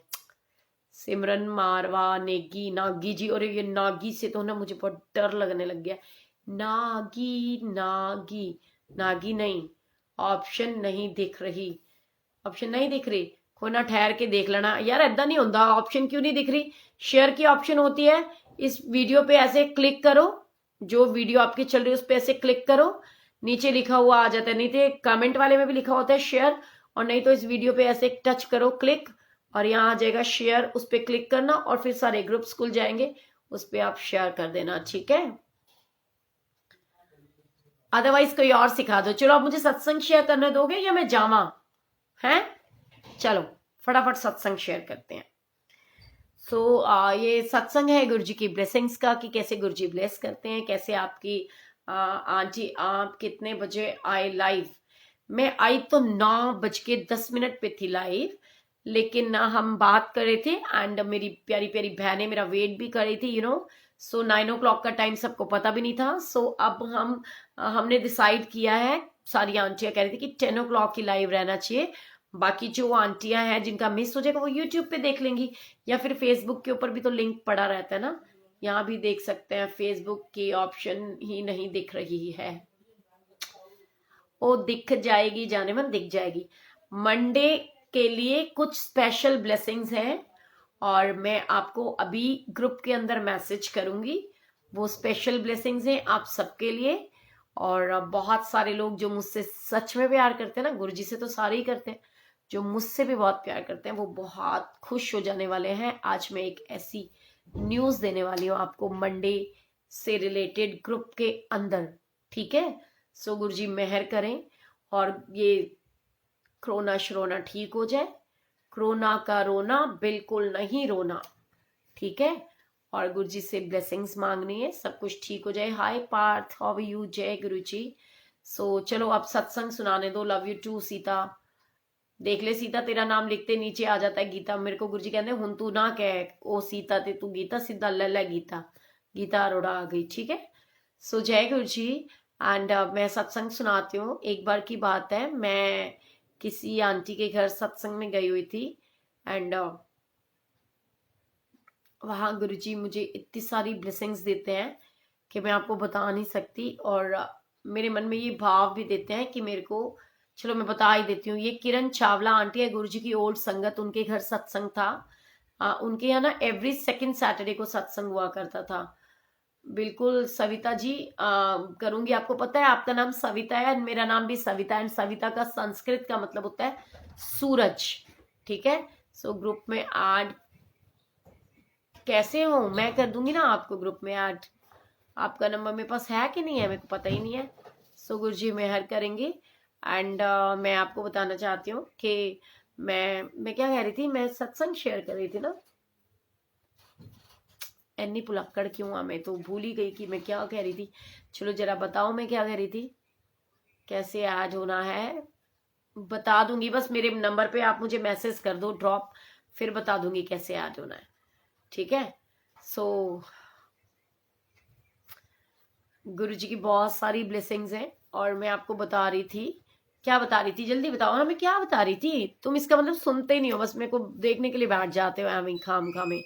सिमरन मारवा नेगी नागी जी, और ये नागी से तो ना मुझे बहुत डर लगने लग गया। नागी नागी नागी नहीं, ऑप्शन नहीं दिख रही, ऑप्शन नहीं दिख रही। कोई ना ठहर के देख लेना यार, ऐदा नहीं होता। ऑप्शन क्यों नहीं दिख रही? शेयर की ऑप्शन होती है, इस वीडियो पे ऐसे क्लिक करो, जो वीडियो आपकी चल रही है उस पे ऐसे क्लिक करो, नीचे लिखा हुआ आ जाता है, नहीं तो कमेंट वाले में भी लिखा होता है शेयर, और नहीं तो इस वीडियो पे ऐसे टच करो क्लिक, और यहाँ आ जाएगा शेयर, उस पर क्लिक करना और फिर सारे ग्रुप्स खुल जाएंगे, उस पर आप शेयर कर देना, ठीक है? अदरवाइज कोई और सिखा दो। चलो आप मुझे सत्संग शेयर करने दोगे या मैं जावा? हैं? चलो फटाफट सत्संग शेयर करते हैं। सो ये सत्संग है गुरु जी की ब्लेसिंग्स का, कि कैसे गुरु जी ब्लेस करते हैं, कैसे आपकी आंटी आप कितने बजे आए लाइव? मैं आई तो 9:10 पे थी लाइव, लेकिन ना हम बात कर रहे थे एंड मेरी प्यारी प्यारी बहनें मेरा वेट भी कर रही थी, यू नो। सो 9 o'clock का टाइम सबको पता भी नहीं था। सो अब हमने डिसाइड किया है, सारी आंटियां कह रही थी कि 10 o'clock की लाइव रहना चाहिए। बाकी जो आंटियां हैं जिनका मिस हो जाएगा वो यूट्यूब पे देख लेंगी, या फिर फेसबुक के ऊपर भी तो लिंक पड़ा रहता है ना, यहाँ भी देख सकते हैं। फेसबुक की ऑप्शन ही नहीं दिख रही है, वो दिख जाएगी जाने मन, दिख जाएगी। मंडे के लिए कुछ स्पेशल ब्लेसिंग्स हैं और मैं आपको अभी ग्रुप के अंदर मैसेज करूंगी। वो स्पेशल ब्लेसिंग्स हैं आप सबके लिए। और बहुत सारे लोग जो मुझसे सच में प्यार करते हैं ना, गुरुजी से तो सारे ही करते हैं, जो मुझसे भी बहुत प्यार करते हैं वो बहुत खुश हो जाने वाले हैं। आज मैं एक ऐसी न्यूज देने वाली हूँ आपको मंडे से रिलेटेड ग्रुप के अंदर, ठीक है। सो गुरुजी मेहर करें और ये कोरोना शरोना ठीक हो जाए। कोरोना का रोना बिल्कुल नहीं रोना, ठीक है। और गुरुजी से ब्लेसिंग्स मांगनी है, सब कुछ ठीक हो जाए। Hi Parth, how are you? जय गुरुजी। सो चलो अब सत्संग सुनाने दो। Love you too Sita. देख ले सीता, तेरा नाम लिखते नीचे आ जाता है गीता। मेरे को गुरुजी कहते हुन तू ना कह ओ सीता ते तू गीता, सीधा ले गीता। गीता अरोड़ा आ गई, ठीक है। सो जय गुरुजी। एंड मैं सत्संग सुनाती हूँ। एक बार की बात है, मैं किसी आंटी के घर सत्संग में गई हुई थी एंड वहाँ गुरुजी मुझे इतनी सारी ब्लेसिंग्स देते हैं कि मैं आपको बता नहीं सकती। और मेरे मन में ये भाव भी देते हैं कि मेरे को, चलो मैं बता ही देती हूँ। ये किरण चावला आंटी है, गुरुजी की ओल्ड संगत, उनके घर सत्संग था। उनके यहाँ ना एवरी सेकंड सैटरडे को सत्संग हुआ करता था। बिल्कुल सविता जी, करूंगी। आपको पता है आपका नाम सविता है, मेरा नाम भी सविता है। सविता का संस्कृत का मतलब होता है सूरज, ठीक है। सो ग्रुप में ऐड कैसे हो? मैं कर दूंगी ना आपको ग्रुप में ऐड। आपका नंबर मेरे पास है कि नहीं है, मेरे को पता ही नहीं है। सो गुरुजी मेहर करेंगे। एंड मैं आपको बताना चाहती हूँ कि मैं क्या कह रही थी, मैं सत्संग शेयर कर रही थी ना। एनी पुलक्कड़ क्यों आ, मैं तो भूल ही गई कि मैं क्या कह रही थी। चलो जरा बताओ मैं क्या कह रही थी। कैसे ऐड होना है बता दूंगी, बस मेरे नंबर पे आप मुझे मैसेज कर दो ड्रॉप, फिर बता दूंगी कैसे ऐड होना है, ठीक है। सो गुरुजी की बहुत सारी ब्लेसिंग्स हैं और मैं आपको बता रही थी, क्या बता रही थी जल्दी बताओ ना। मैं क्या बता रही थी? तुम इसका मतलब सुनते ही नहीं हो, बस मेरे को देखने के लिए बैठ जाते हो एवं खाम खामे,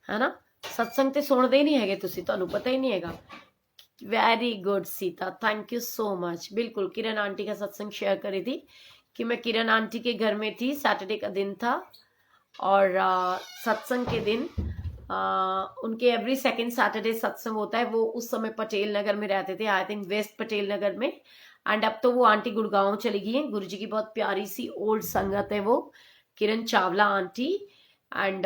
है ना। सत्संग ते सुनते ही नहीं है तुसी, ਤੁਹਾਨੂੰ पता ही नहीं हैगा। Very good Sita, thank you so much. बिल्कुल किरण आंटी का सत्संग शेयर करी थी कि मैं किरण आंटी के घर में थी, सैटरडे का दिन था और सत्संग के दिन उनके एवरी सेकंड सैटरडे सत्संग होता है। वो उस समय पटेल नगर में रहते थे, I think waste Patel Nagar में। एंड अब तो वो आंटी गुड़गांव चली गई है। गुरुजी की बहुत प्यारी सी ओल्ड संगत है वो, किरण चावला आंटी। एंड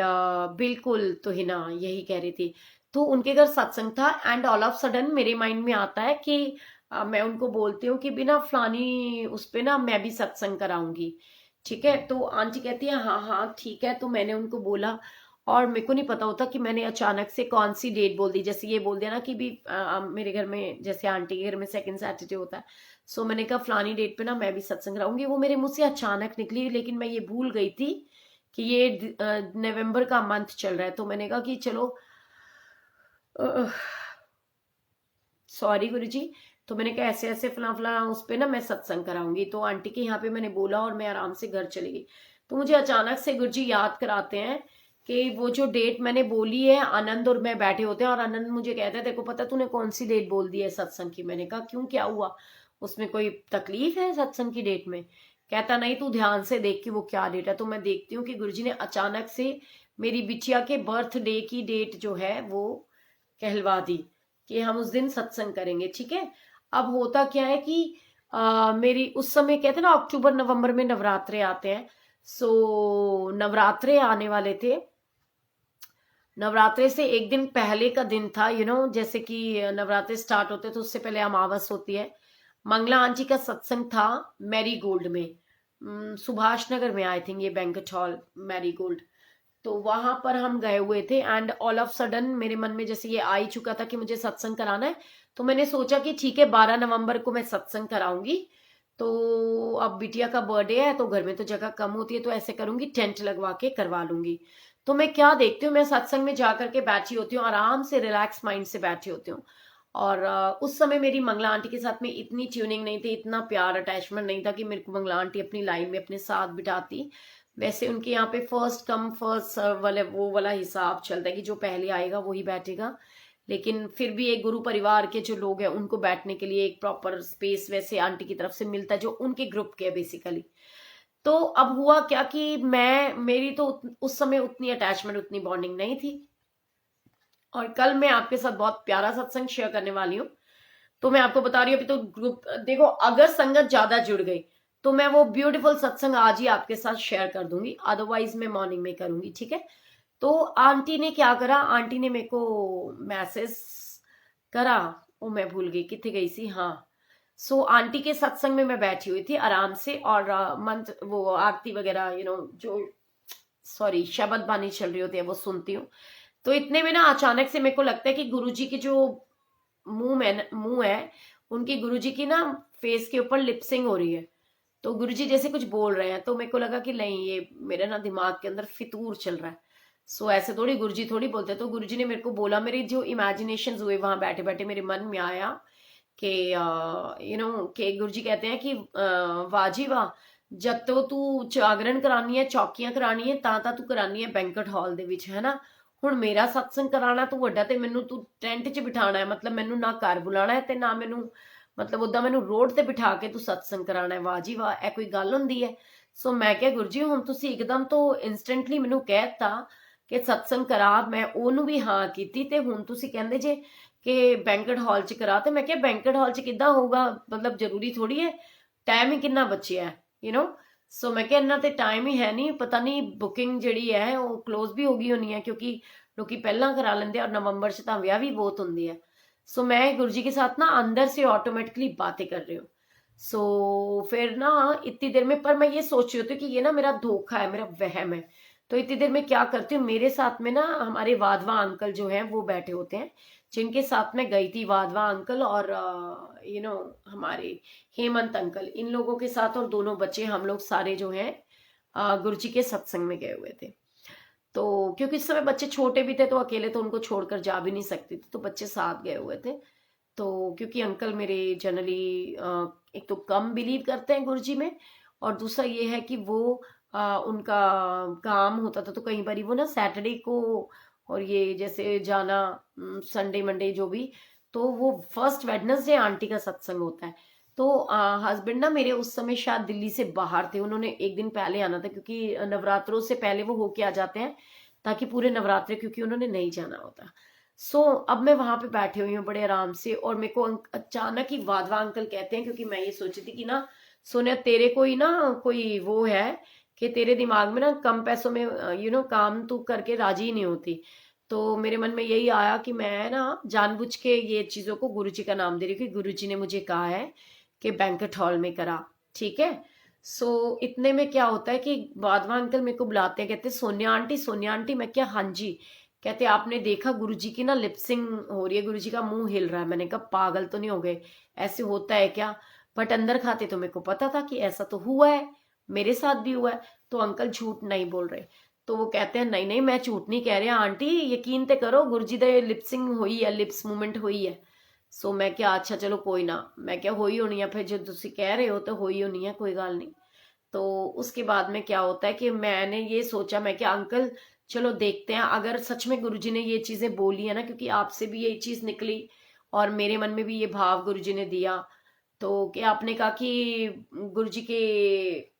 बिल्कुल तो हिना यही कह रही थी। तो उनके घर सत्संग था एंड ऑल ऑफ सडन मेरे माइंड में आता है कि मैं उनको बोलती हूँ कि बिना फलानी उस पे ना मैं भी सत्संग कराऊंगी, ठीक है। तो आंटी कहती है हाँ हाँ ठीक है। तो मैंने उनको बोला और मेरे को नहीं पता होता कि मैंने अचानक से कौन सी डेट बोल दी। जैसे ये बोल दिया ना कि भी मेरे घर में, जैसे आंटी के घर में सेकंड सैटरडे होता है, सो मैंने कहा फलानी डेट पे ना मैं भी सत्संग कराऊंगी। वो मेरे मुंह से अचानक निकली, लेकिन मैं ये भूल गई थी कि ये नवंबर का मंथ चल रहा है। तो मैंने कहा कि चलो सॉरी गुरुजी। तो मैंने कहा ऐसे ऐसे फला फला उस पे ना मैं सत्संग कराऊंगी। तो आंटी के यहाँ पे मैंने बोला और मैं आराम से घर चली गई। तो मुझे अचानक से गुरुजी याद कराते हैं कि वो जो डेट मैंने बोली है, आनंद और मैं बैठे होते हैं और आनंद मुझे कहते हैं देखो पता तूने कौन सी डेट बोल दी है सत्संग की। मैंने कहा क्यों, क्या हुआ, उसमें कोई तकलीफ है सत्संग की डेट में? कहता नहीं तू ध्यान से देख कि वो क्या डेट है। तो मैं देखती हूँ कि गुरुजी ने अचानक से मेरी बिटिया के बर्थडे की डेट जो है वो कहलवा दी कि हम उस दिन सत्संग करेंगे, ठीक है। अब होता क्या है कि मेरी उस समय कहते ना अक्टूबर नवंबर में नवरात्रे आते हैं। सो नवरात्रे आने वाले थे। नवरात्रे से एक दिन पहले का दिन था, जैसे कि नवरात्रे स्टार्ट होते तो उससे पहले अमावस होती है। मंगला आंटी का सत्संग था मैरी गोल्ड में, सुभाष नगर में, आई थिंक ये बैंक्वेट हॉल मैरी गोल्ड। तो वहां पर हम गए हुए थे एंड ऑल ऑफ सडन मेरे मन में जैसे ये आ ही चुका था कि मुझे सत्संग कराना है। तो मैंने सोचा कि ठीक है 12 नवंबर को मैं सत्संग कराऊंगी। तो अब बिटिया का बर्थडे है तो घर में तो जगह कम होती है, तो ऐसे करूंगी टेंट लगवा के करवा लूंगी। तो मैं क्या देखती हूँ, मैं सत्संग में जाकर के बैठी होती हूँ, आराम से रिलैक्स माइंड से बैठी होती हूँ। और उस समय मेरी मंगला आंटी के साथ में इतनी ट्यूनिंग नहीं थी, इतना प्यार अटैचमेंट नहीं था कि मेरे को मंगला आंटी अपनी लाइन में अपने साथ बिठाती। वैसे उनके यहाँ पे फर्स्ट कम फर्स्ट सर्व वाले वो वाला हिसाब चलता है कि जो पहले आएगा वही बैठेगा। लेकिन फिर भी एक गुरु परिवार के जो लोग हैं उनको बैठने के लिए एक प्रॉपर स्पेस वैसे आंटी की तरफ से मिलता है जो उनके ग्रुप के है बेसिकली। तो अब हुआ क्या कि मेरी तो उस समय उतनी अटैचमेंट, उतनी बॉन्डिंग नहीं थी। और कल मैं आपके साथ बहुत प्यारा सत्संग शेयर करने वाली हूँ। तो मैं आपको बता रही हूँ, अभी तो ग्रुप देखो, अगर संगत ज्यादा जुड़ गई तो मैं वो ब्यूटीफुल सत्संग आज ही आपके साथ शेयर कर दूंगी, अदरवाइज मैं मॉर्निंग में करूंगी, ठीक है। तो आंटी ने क्या करा, आंटी ने मेरे को मैसेज करा, वो मैं भूल गई कितने गई सी, हाँ। सो आंटी के सत्संग में मैं बैठी हुई थी आराम से, और मंत्र वो आरती वगैरह जो सॉरी शब्द बानी चल रही होती है वो सुनती हूँ। तो इतने में ना अचानक से मेरे को लगता है कि गुरुजी की जो मुंह है, उनकी गुरुजी की ना फेस के ऊपर लिपसिंग हो रही है। तो गुरुजी जैसे कुछ बोल रहे हैं, तो मेरे को लगा कि नहीं, ये मेरे ना दिमाग के अंदर फितूर चल रहा है। सो ऐसे थोड़ी गुरुजी थोड़ी बोलते। तो गुरुजी ने मेरे को बोला, मेरी जो इमेजिनेशन हुए वहां बैठे बैठे मेरे मन में आया कि कि गुरुजी कहते हैं कि वाह जी वाह, जब तो तू जागरण करानी है, चौकियां करानी है, ਤਾਂ तू करानी है बैंकट हॉल ਦੇ ਵਿੱਚ, है ना। ਹੁਣ ਮੇਰਾ ਸਤਸੰਗ ਕਰਾਣਾ ਤੂੰ ਵੱਡਾ, ਤੇ ਮੈਨੂੰ ਤੂੰ ਟੈਂਟ 'ਚ ਬਿਠਾਣਾ ਹੈ, ਮਤਲਬ ਮੈਨੂੰ ਨਾ ਘਰ ਬੁਲਾਣਾ ਹੈ ਤੇ ਨਾ ਮੈਨੂੰ, ਮਤਲਬ ਉਦਾਂ ਮੈਨੂੰ ਰੋਡ ਤੇ ਬਿਠਾ ਕੇ ਤੂੰ ਸਤਸੰਗ ਕਰਾਣਾ ਹੈ। ਵਾਹ ਜੀ ਵਾਹ, ਇਹ ਕੋਈ ਗੱਲ ਹੁੰਦੀ ਹੈ। ਸੋ ਮੈਂ ਕਿਹਾ ਗੁਰੂ ਜੀ, ਹੁਣ ਤੁਸੀਂ ਇੱਕਦਮ ਤੋਂ ਇੰਸਟੈਂਟਲੀ ਮੈਨੂੰ ਕਹਿ ਦਿੱਤਾ ਕਿ ਸਤਸੰਗ ਕਰਾ, ਮੈਂ ਉਹਨੂੰ ਵੀ ਹਾਂ ਕੀਤੀ, ਤੇ ਹੁਣ ਤੁਸੀਂ ਕਹਿੰਦੇ ਜੇ ਕਿ ਬੈਂਕਟ ਹਾਲ 'ਚ ਕਰਾ। ਤੇ ਮੈਂ ਕਿਹਾ ਬੈਂਕਟ ਹਾਲ 'ਚ ਕਿੱਦਾਂ ਹੋਊਗਾ, ਮਤਲਬ ਜ਼ਰੂਰੀ ਥੋੜੀ ਹੈ, ਟਾਈਮ ਹੀ ਕਿੰਨਾ ਬਚਿਆ ਹੈ। ਸੋ ਮੈਂ ਕਿਹਾ ਇੰਨਾ ਤੇ ਟਾਈਮ ਹੀ ਹੈ ਨਹੀਂ, ਪਤਾ ਨਹੀਂ ਬੁਕਿੰਗ ਜਿਹੜੀ ਹੈ ਉਹ ਕਲੋਜ਼ ਵੀ ਹੋ ਗਈ ਹੋਣੀ ਹੈ, ਕਿਉਂਕਿ ਲੋਕੀ ਪਹਿਲਾਂ ਕਰਾ ਲੈਂਦੇ ਆ, और नवंबर से ਤਾਂ ਵਿਆਹ ਵੀ ਬਹੁਤ ਹੁੰਦੀ ਹੈ। सो मैं गुरुजी के साथ ना अंदर से ऑटोमेटिकली बातें कर रही हूँ। सो फिर ना इतनी देर में, पर मैं ये सोच रही होती कि ये ना मेरा धोखा है, मेरा वहम है। तो इतनी देर में क्या करती हूँ, मेरे साथ में ना हमारे वाधवा अंकल जो हैं वो बैठे होते हैं, जिनके साथ में गई थी, वाधवा अंकल और हमारे हेमंत अंकल, इन लोगों के साथ, और दोनों बच्चे, हम लोग सारे जो हैं गुरुजी के सत्संग में गए हुए थे। तो क्योंकि इस समय बच्चे छोटे भी थे, तो अकेले तो उनको छोड़कर जा भी नहीं सकती थी, तो बच्चे साथ गए हुए थे। तो क्योंकि अंकल मेरे जनरली एक तो कम बिलीव करते हैं गुरुजी में, और दूसरा ये है कि वो उनका काम होता था, तो कई बार वो ना सैटरडे को, और ये जैसे जाना संडे मंडे जो भी, तो वो फर्स्ट वेडनेसडे आंटी का सत्संग होता है। तो हस्बैंड ना मेरे उस समय शायद दिल्ली से बाहर थे, उन्होंने एक दिन पहले आना था, क्योंकि नवरात्रों से पहले वो होके आ जाते हैं, ताकि पूरे नवरात्रे, क्योंकि उन्होंने नहीं जाना होता। सो अब मैं वहां पे बैठी हुई हूँ बड़े आराम से, और मेरे को अचानक ही वाधवा अंकल कहते हैं, क्योंकि मैं ये सोची थी कि ना सोनिया, तेरे को ही ना कोई वो है कि तेरे दिमाग में ना कम पैसों में काम तू करके राजी ही नहीं होती। तो मेरे मन में यही आया कि मैं ना जानबूझ के ये चीजों को गुरुजी का नाम दे रही हूँ, कि गुरुजी ने मुझे कहा है कि बैंकेट हॉल में करा, ठीक है। सो इतने में क्या होता है कि वाधवा अंकल मेरे को बुलाते हैं, कहते सोनिया आंटी, सोनिया आंटी। मैं क्या, हाँ जी। कहते आपने देखा गुरुजी की ना लिपसिंग हो रही है, गुरुजी का मुंह हिल रहा है। मैंने कहा पागल तो नहीं हो गए, ऐसे होता है क्या। बट अंदर खाते तो मेरे को पता था कि ऐसा तो हुआ है, मेरे साथ भी हुआ है। तो अंकल झूठ नहीं बोल रहे। तो वो कहते हैं नहीं नहीं, मैं झूठ नहीं कह रही आंटी, यकीन ते करो, गुरुजी दे लिपसिंग हुई है, लिप्स मूवमेंट हुई है। सो मैं क्या, अच्छा चलो कोई ना, मैं क्या होई होनी है, फिर जो तुम कह रहे हो तो होई होनी है, कोई गल नहीं। तो उसके बाद में क्या होता है कि मैंने ये सोचा, मैं क्या अंकल चलो देखते हैं, अगर सच में गुरुजी ने ये चीजें बोली है ना, क्योंकि आपसे भी ये चीज निकली और मेरे मन में भी ये भाव गुरुजी ने दिया। तो क्या आपने कहा कि गुरुजी के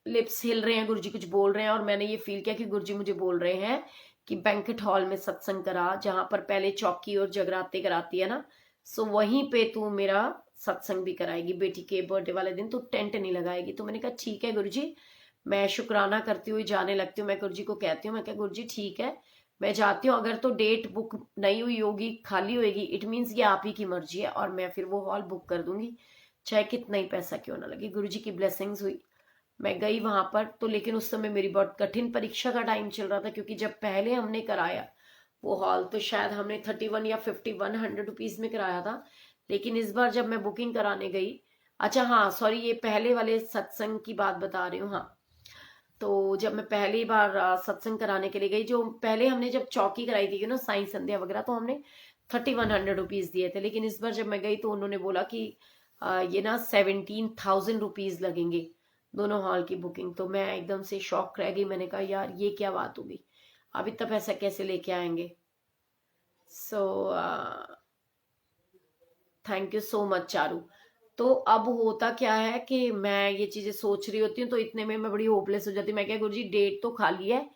लिप्स हिल रहे हैं, गुरुजी कुछ बोल रहे हैं, और मैंने ये फील किया कि गुरुजी मुझे बोल रहे हैं कि बैंकेट हॉल में सत्संग करा, जहां पर पहले चौकी और जगराते कराती है ना, सो वहीं पे तू मेरा सत्संग भी कराएगी, बेटी के बर्थडे वाले दिन तू टेंट नहीं लगाएगी। तो मैंने कहा ठीक है गुरुजी, मैं शुक्राना करती हुई जाने लगती हूँ। मैं गुरुजी को कहती हूँ, मैं क्या गुरुजी ठीक है, मैं जाती हूँ, अगर तो डेट बुक नहीं हुई होगी, खाली होगी, इट मीन्स ये आप ही की मर्जी है, और मैं फिर वो हॉल बुक कर दूंगी, चाहे कितना ही पैसा क्यों ना लगे। गुरुजी की ब्लेसिंग्स हुई, मैं गई वहां पर। तो लेकिन उस समय मेरी बहुत कठिन परीक्षा का टाइम चल रहा था, क्योंकि जब पहले हमने कराया वो हॉल, तो शायद हमने 31 या 5100 रुपीज में कराया था। लेकिन इस बार जब मैं बुकिंग कराने गई, अच्छा हाँ सॉरी, ये पहले वाले सत्संग की बात बता रही हूँ, हाँ। तो जब मैं पहली बार सत्संग कराने के लिए गई, जो पहले हमने जब चौकी कराई थी ना, साई संध्या वगैरह, तो हमने 3100 रुपीज दिए थे। लेकिन इस बार जब मैं गई तो उन्होंने बोला कि ये ना 17,000 रुपीज लगेंगे दोनों हॉल की बुकिंग। तो मैं एकदम से शॉक रह गई, मैंने कहा यार ये क्या बात होगी, अब इतना पैसा कैसे लेके आएंगे। So thank you so much Charu. तो अब होता क्या है कि मैं ये चीजें सोच रही होती हूँ, तो इतने में मैं बड़ी होपलेस हो जाती हूँ। मैं क्या, गुरुजी डेट तो खाली है,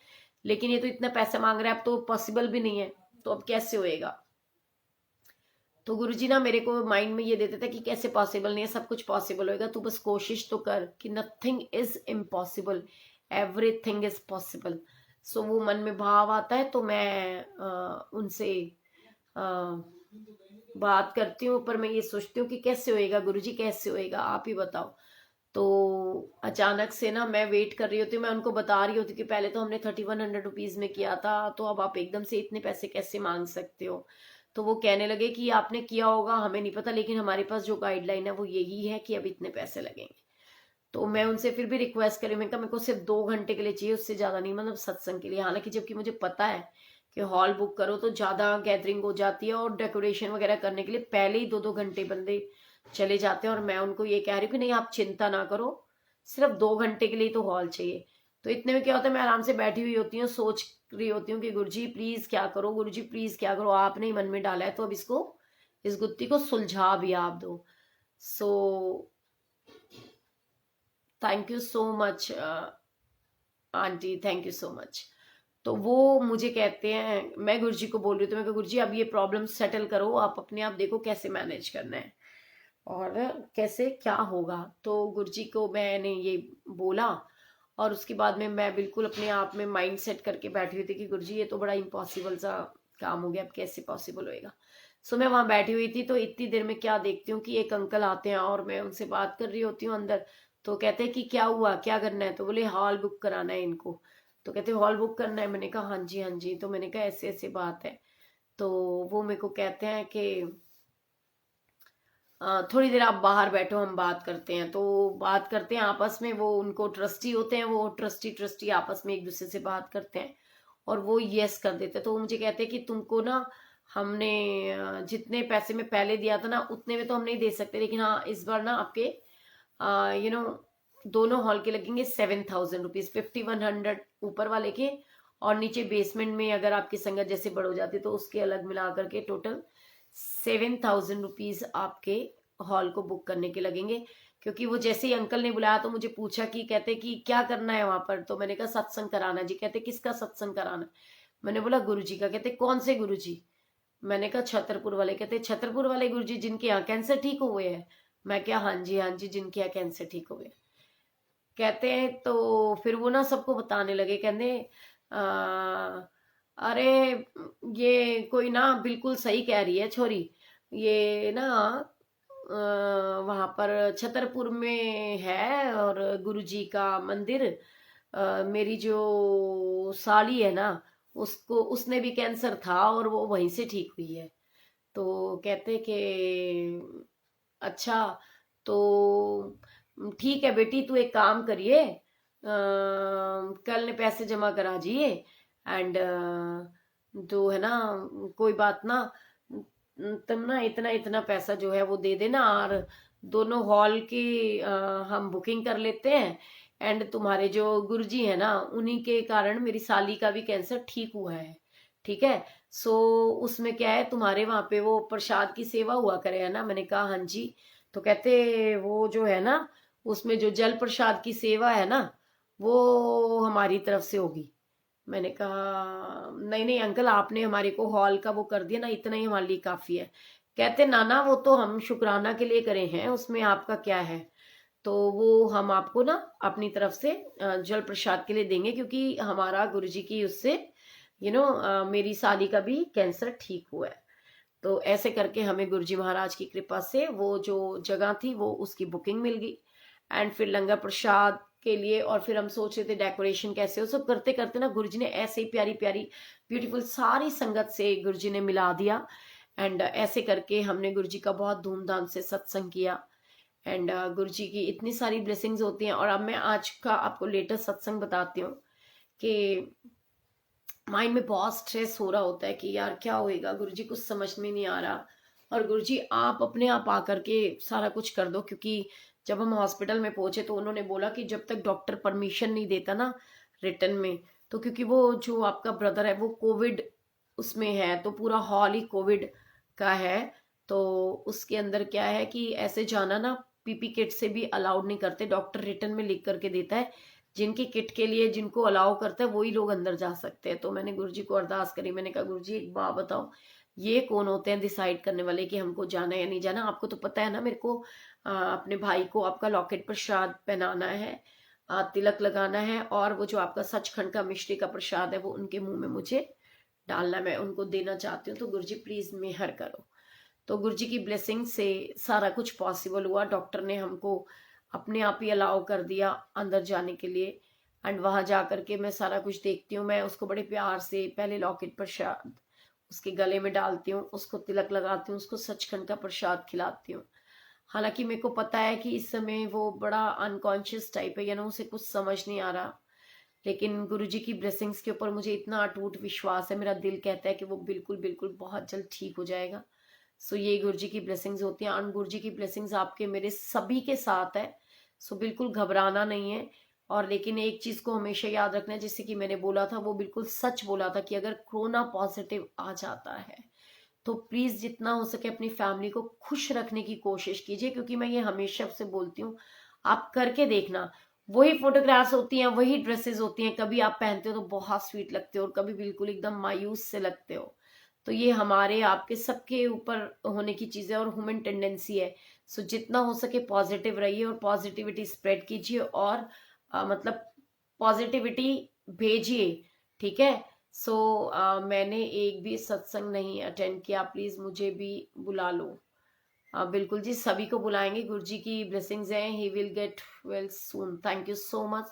लेकिन ये तो इतना पैसे मांग रहे हैं, अब तो पॉसिबल भी नहीं है, तो अब कैसे होएगा। तो गुरुजी ना मेरे को माइंड में ये देते थे कि कैसे पॉसिबल नहीं है, सब कुछ पॉसिबल होएगा, तू बस कोशिश तो कर, कि nothing is impossible, everything is possible. So वो मन में भाव आता है, तो मैं उनसे अ, बात करती हूँ, पर मैं ये सोचती हूँ कि कैसे होएगा गुरुजी, कैसे होएगा, आप ही बताओ। तो अचानक से ना मैं वेट कर रही होती हूँ, मैं उनको बता रही होती हूँ कि पहले तो हमने 3100 रुपीज में किया था, तो अब आप एकदम से इतने पैसे कैसे मांग सकते हो। तो वो कहने लगे कि आपने किया होगा, हमें नहीं पता, लेकिन हमारे पास जो गाइडलाइन है वो यही है कि अब इतने पैसे लगेंगे। तो मैं उनसे फिर भी रिक्वेस्ट करी, मैंने कहा मेरे को सिर्फ 2 घंटे के लिए चाहिए, उससे ज्यादा नहीं, मतलब सत्संग के लिए। हालांकि जबकि मुझे पता है कि हॉल बुक करो तो ज्यादा गैदरिंग हो जाती है, और डेकोरेशन वगैरह करने के लिए पहले ही 2-2 घंटे बंदे चले जाते हैं, और मैं उनको ये कह रही हूँ कि नहीं आप चिंता ना करो, सिर्फ 2 घंटे के लिए तो हॉल चाहिए। तो इतने में क्या होता है, मैं आराम से बैठी हुई होती हूँ, सोच रही होती हूँ कि गुरुजी प्लीज क्या करो, गुरुजी प्लीज क्या करो, आपने ही मन में डाला है, तो अब इसको, इस गुत्थी को सुलझा भी आप दो। So thank you so much aunty, thank you so much. तो वो मुझे कहते हैं, मैं गुरुजी को बोल रही हूँ, तो मैं कहा गुरुजी अब ये प्रॉब्लम सेटल करो, आप अपने आप देखो कैसे मैनेज करना है और कैसे क्या होगा। तो गुरुजी को मैंने ये बोला, और उसके बाद में मैं बिल्कुल अपने आप में माइंड सेट करके बैठी हुई थी कि गुरुजी ये तो बड़ा इम्पॉसिबल सा काम हो गया, अब कैसे पॉसिबल होएगा। सो मैं वहां बैठी हुई थी, तो इतनी देर में क्या देखती हूँ कि एक अंकल आते हैं, और मैं उनसे बात कर रही होती हूँ अंदर। तो कहते हैं कि क्या हुआ, क्या करना है, तो बोले हॉल बुक कराना है इनको। तो कहते हॉल बुक करना है, मैंने कहा हाँ जी हाँ जी। तो मैंने कहा ऐसे ऐसे बात है। तो वो मेरे को कहते हैं कि थोड़ी देर आप बाहर बैठो, हम बात करते हैं। तो बात करते हैं आपस में, वो उनको ट्रस्टी होते हैं, वो ट्रस्टी ट्रस्टी आपस में एक दूसरे से बात करते हैं, और वो यस कर देते हैं। तो वो मुझे कहते हैं कि तुमको ना हमने जितने पैसे में पहले दिया था ना, उतने में तो हम नहीं दे सकते, लेकिन हाँ इस बार ना आपके यू नो दोनों हॉल के लगेंगे 7000 रुपीज, 5100 ऊपर वाले के, और नीचे बेसमेंट में अगर आपकी संगत जैसे बढ़ हो जाती तो उसके अलग मिला करके टोटल 7000 रुपीज आपके हॉल को बुक करने के लगेंगे। क्योंकि वो जैसे ही अंकल ने बुलाया तो मुझे पूछा कि कहते कि क्या करना है वहां पर। तो मैंने कहा सत्संग कराना है जी। कहते किसका सत्संग कराना है। मैंने बोला गुरुजी का। कहते कौन से गुरुजी। मैंने कहा छतरपुर वाले। कहते छतरपुर वाले गुरुजी जिनके यहाँ कैंसर ठीक हुए हैं। मैं क्या हाँ जी हाँ जी, जिनके यहाँ कैंसर ठीक हुए। कहते हैं तो फिर वो ना सबको बताने लगे, कहते अरे ये कोई ना बिल्कुल सही कह रही है छोरी, ये ना वहां पर छतरपुर में है और गुरुजी का मंदिर। मेरी जो साली है ना, उसको उसने भी कैंसर था और वो वहीं से ठीक हुई है। तो कहते कि अच्छा, तो ठीक है बेटी, तू एक काम करिए, कल ने पैसे जमा करा जिए, एंड तो है ना, कोई बात ना, तुम ना इतना इतना पैसा जो है वो दे देना, और दोनों हॉल की हम बुकिंग कर लेते हैं। एंड तुम्हारे जो गुरुजी है ना, उन्हीं के कारण मेरी साली का भी कैंसर ठीक हुआ है। ठीक है। सो उसमें क्या है, तुम्हारे वहां पे वो प्रसाद की सेवा हुआ करे, है ना। मैंने कहा हाँ जी। तो कहते वो जो है ना, उसमें जो जल प्रसाद की सेवा है ना, वो हमारी तरफ से होगी। मैंने कहा नहीं नहीं अंकल, आपने हमारे को हॉल का वो कर दिया ना, इतना ही हमारे लिए काफी है। कहते ना ना, वो तो हम शुक्राना के लिए करे हैं, उसमें आपका क्या है। तो वो हम आपको ना अपनी तरफ से जल प्रसाद के लिए देंगे, क्योंकि हमारा गुरुजी की उससे मेरी साली का भी कैंसर ठीक हुआ है। तो ऐसे करके हमें गुरुजी महाराज की कृपा से वो जो जगह थी वो उसकी बुकिंग मिल गई। एंड फिर लंगर प्रसाद के लिए, और फिर हम सोच रहे थे डेकोरेशन कैसे हो, सब करते करते ना गुरुजी ने ऐसे ही प्यारी प्यारी ब्यूटीफुल सारी संगत से गुरुजी ने मिला दिया। एंड ऐसे करके हमने गुरुजी का बहुत धूमधाम से सत्संग किया। एंड गुरुजी की इतनी सारी ब्लेसिंग्स होती हैं। और अब मैं आज का आपको लेटेस्ट सत्संग बताती हूँ कि माइंड में बहुत स्ट्रेस हो रहा होता है कि यार क्या होएगा, गुरुजी कुछ समझ में नहीं आ रहा। और गुरुजी आप अपने आप आकर के सारा कुछ कर दो। क्योंकि जब हम हॉस्पिटल में पहुंचे तो उन्होंने बोला कि जब तक डॉक्टर परमिशन नहीं देता ना रिटर्न में, तो क्योंकि वो जो आपका ब्रदर है वो कोविड उसमें है, तो पूरा हॉल ही कोविड का है। तो उसके अंदर क्या है कि ऐसे जाना ना पीपी किट से भी अलाउड नहीं करते, डॉक्टर रिटन में लिख करके देता है जिनकी किट के लिए जिनको अलाउ करता है वही लोग अंदर जा सकते हैं। तो मैंने गुरुजी को अरदास करी, मैंने कहा गुरुजी एक बात बताओ, ये कौन होते हैं डिसाइड करने वाले कि हमको जाना है या नहीं जाना? आपको तो पता है ना, मेरे को अपने भाई को आपका लॉकेट प्रसाद पहनाना है, तिलक लगाना है, और वो जो आपका सचखंड का मिश्री का प्रसाद है वो उनके मुंह में मुझे डालना, मैं उनको देना चाहती हूँ। तो गुरुजी प्लीज मेहर करो। तो गुरुजी की ब्लेसिंग से सारा कुछ पॉसिबल हुआ। डॉक्टर ने हमको अपने आप ही अलाउ कर दिया अंदर जाने के लिए, एंड वहां जा करके मैं सारा कुछ देखती हूँ। मैं उसको बड़े प्यार से पहले लॉकेट प्रसाद उसके गले में डालती हूँ, उसको तिलक लगाती हूँ, उसको सचखंड का प्रसाद खिलाती हूँ। हालांकि मेरे को पता है कि इस समय वो बड़ा अनकॉन्शियस टाइप है, यानी उसे कुछ समझ नहीं आ रहा, लेकिन गुरुजी की ब्लेसिंग्स के ऊपर मुझे इतना अटूट विश्वास है, मेरा दिल कहता है कि वो बिल्कुल बिल्कुल बहुत जल्द ठीक हो जाएगा। सो ये गुरुजी की ब्लेसिंग्स होती हैं, और गुरुजी की ब्लेसिंग्स आपके मेरे सभी के साथ है। सो बिल्कुल घबराना नहीं है। और लेकिन एक चीज को हमेशा याद रखना है, जैसे कि मैंने बोला था, वो बिल्कुल सच बोला था कि अगर कोरोना पॉजिटिव आ जाता है तो प्लीज जितना हो सके अपनी फैमिली को खुश रखने की कोशिश कीजिए, क्योंकि मैं ये हमेशा से बोलती हूँ, आप करके देखना, वही फोटोग्राफ्स होती हैं, वही ड्रेसेस होती हैं, कभी आप पहनते हो तो बहुत स्वीट लगते हो और कभी बिल्कुल एकदम मायूस से लगते हो। तो ये हमारे आपके सबके ऊपर होने की चीजें और ह्यूमन टेंडेंसी है। सो जितना हो सके पॉजिटिव रहिए और पॉजिटिविटी स्प्रेड कीजिए, और मतलब पॉजिटिविटी भेजिए, ठीक है? सो मैंने एक भी सत्संग नहीं अटेंड किया, प्लीज मुझे भी बुला लो। बिल्कुल जी, सभी को बुलाएंगे, गुरुजी की ब्लेसिंग्स हैं, he will get well soon. Thank you so much.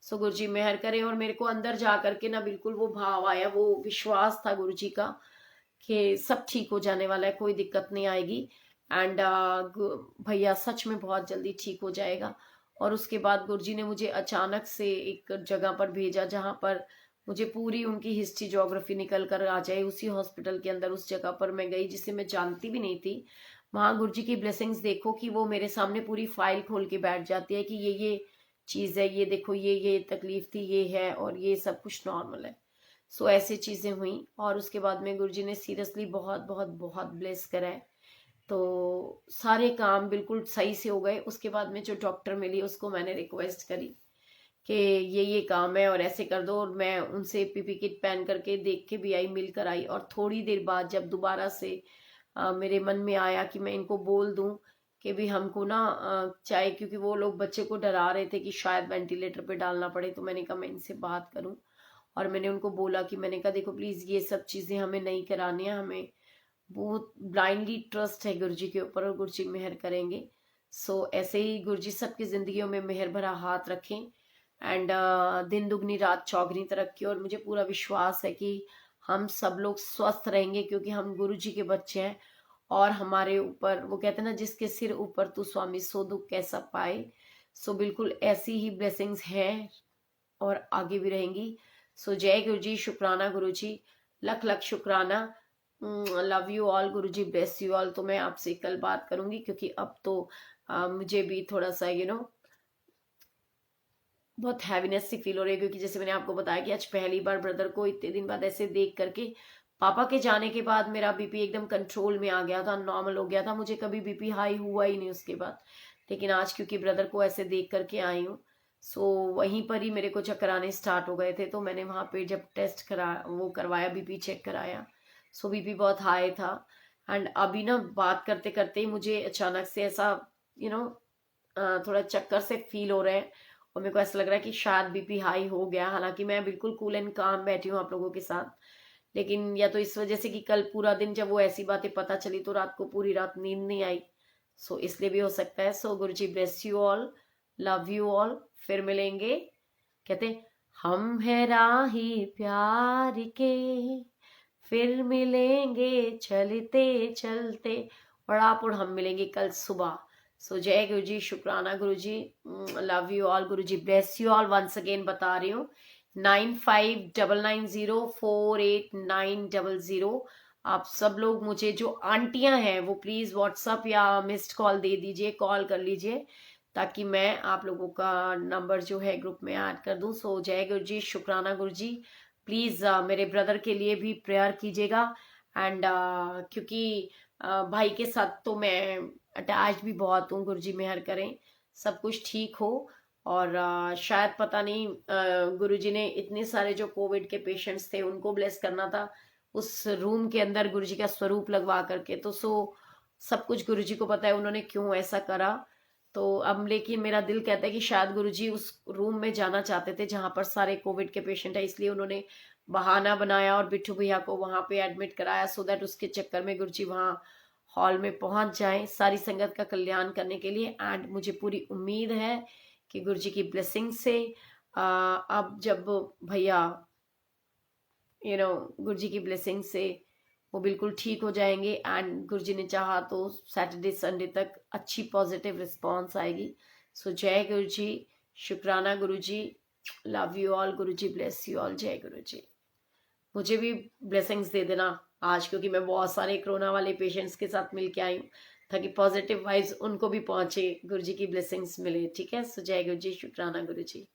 So Guruji मेहर करें। और मेरे को अंदर जा करके ना बिल्कुल वो भाव आया, वो विश्वास था गुरुजी का कि सब ठीक हो जाने वाला है, कोई दिक्कत नहीं आएगी, एंड भैया सच में बहुत जल्दी ठीक हो जाएगा। और उसके बाद गुरुजी ने मुझे अचानक से एक जगह पर भेजा जहां पर मुझे पूरी उनकी हिस्ट्री ज्योग्राफी निकल कर आ जाए। उसी हॉस्पिटल के अंदर उस जगह पर मैं गई जिसे मैं जानती भी नहीं थी। वहां गुरुजी की ब्लेसिंग्स देखो कि वो मेरे सामने पूरी फाइल खोल के बैठ जाती है कि ये चीज है, ये देखो, ये तकलीफ थी, ये है, और ये सब कुछ नॉर्मल है। सो ऐसी चीजें हुई। और उसके बाद में गुरुजी ने सीरियसली बहुत बहुत बहुत ब्लेस करा है। तो सारे काम बिल्कुल सही से हो गए। उसके बाद में जो डॉक्टर मिली उसको मैंने रिक्वेस्ट करी कि ये काम है और ऐसे कर दो, और मैं उनसे पीपी किट पहन करके देख के भी आई, मिल कर आई। और थोड़ी देर बाद जब दोबारा से मेरे मन में आया कि मैं इनको बोल दूं कि भी हमको ना चाहे, क्योंकि वो लोग बच्चे को डरा रहे थे कि शायद वेंटिलेटर पे डालना पड़े, तो मैंने कहा मैं इनसे बात करूं। और मैंने उनको बोला कि मैंने कहा देखो प्लीज ये सब चीजें हमें नहीं करानी है, हमें बहुत ब्लाइंडली ट्रस्ट है गुरुजी के ऊपर और गुरुजी मेहर करेंगे। सो ऐसे ही गुरुजी सबकी जिंदगियों में मेहर भरा हाथ रखें, एंड दिन दुगनी रात चौगनी तरक्की। और मुझे पूरा विश्वास है कि हम सब लोग स्वस्थ रहेंगे, क्योंकि हम गुरुजी के बच्चे हैं। और हमारे ऊपर वो कहते हैं ना, जिसके सिर ऊपर तू स्वामी सो दुख कैसा पाए। सो बिल्कुल ऐसी ही ब्लेसिंग्स हैं और आगे भी रहेंगी। सो जय गुरु जी, शुक्राना गुरु जी, लख लख शुक्राना। Love you all, Guru ji bless you all. तो मैं आपसे कल बात करूंगी, क्योंकि अब तो मुझे भी थोड़ा सा बहुत हैवीनेस सी फील हो रही है, क्योंकि जैसे मैंने आपको बताया कि आज पहली बार ब्रदर को इतने दिन बाद ऐसे देख करके, पापा के जाने के बाद मेरा बीपी एकदम कंट्रोल में आ गया था, नॉर्मल हो गया था, मुझे कभी बीपी हाई हुआ ही नहीं उसके बाद। लेकिन आज क्योंकि ब्रदर को ऐसे देख करके आई हूँ, सो वहीं पर ही मेरे को चक्कर आने स्टार्ट हो गए थे। तो मैंने वहां पे जब टेस्ट करा वो करवाया, बीपी चेक कराया, सो बीपी बहुत हाई था। एंड अभी ना बात करते करते ही मुझे अचानक से ऐसा यू नो थोड़ा चक्कर से फील हो रहे हैं, और मेरे को ऐसा लग रहा है कि शायद बीपी हाई हो गया। हालांकि मैं बिल्कुल कूल एंड काम बैठी हूँ आप लोगों के साथ, लेकिन या तो इस वजह से कि कल पूरा दिन जब वो ऐसी बातें पता चली तो रात को पूरी रात नींद नहीं आई, सो इसलिए भी हो सकता है। So Guru ji bless you all, love you all, फिर मिलेंगे। कहते हम है राही प्यार के, फिर मिलेंगे चलते चलते, और आप और हम मिलेंगे कल सुबह। सो जय गुरु जी, शुक्राना गुरु जी, love you all, Guru ji bless you all. Once again बता रही हूँ 9599048900। आप सब लोग मुझे जो आंटियां हैं वो प्लीज व्हाट्सअप या मिस्ड कॉल दे दीजिए, कॉल कर लीजिए, ताकि मैं आप लोगों का नंबर जो है ग्रुप में ऐड कर दूं। सो जय गुरु जी, शुक्राना गुरु जी। प्लीज मेरे ब्रदर के लिए भी प्रेयर कीजिएगा, एंड क्योंकि भाई के साथ तो मैं अटैच भी बहुत हूँ। गुरुजी मेहर करें सब कुछ ठीक हो। और शायद पता नहीं गुरुजी ने इतने सारे जो कोविड के पेशेंट्स थे उनको ब्लेस करना था उस रूम के अंदर गुरुजी का स्वरूप लगवा करके। तो सब कुछ गुरुजी को पता है उन्होंने क्यों ऐसा करा। तो अब लेकिन मेरा दिल कहता है कि शायद गुरुजी उस रूम में जाना चाहते थे जहां पर सारे कोविड के पेशेंट है, इसलिए उन्होंने बहाना बनाया और बिट्टू भैया को वहां पे एडमिट कराया, सो दैट उसके चक्कर में गुरुजी वहां हॉल में पहुंच जाएं सारी संगत का कल्याण करने के लिए। एंड मुझे पूरी उम्मीद है कि गुरुजी की ब्लेसिंग से अब जब भैया गुरुजी की ब्लेसिंग से वो बिल्कुल ठीक हो जाएंगे। एंड गुरुजी ने चाहा तो सैटरडे संडे तक अच्छी पॉजिटिव रिस्पॉन्स आएगी। सो जय गुरुजी, शुक्राना Guruji, love you all, Guruji bless you all, जय गुरुजी। मुझे भी ब्लेसिंग्स दे देना आज, क्योंकि मैं बहुत सारे कोरोना वाले पेशेंट्स के साथ मिल के आई हूँ, ताकि पॉजिटिव वाइब्स उनको भी पहुंचे, गुरुजी की ब्लेसिंग्स मिले। ठीक है, सो जय गुरुजी, शुक्राना गुरुजी।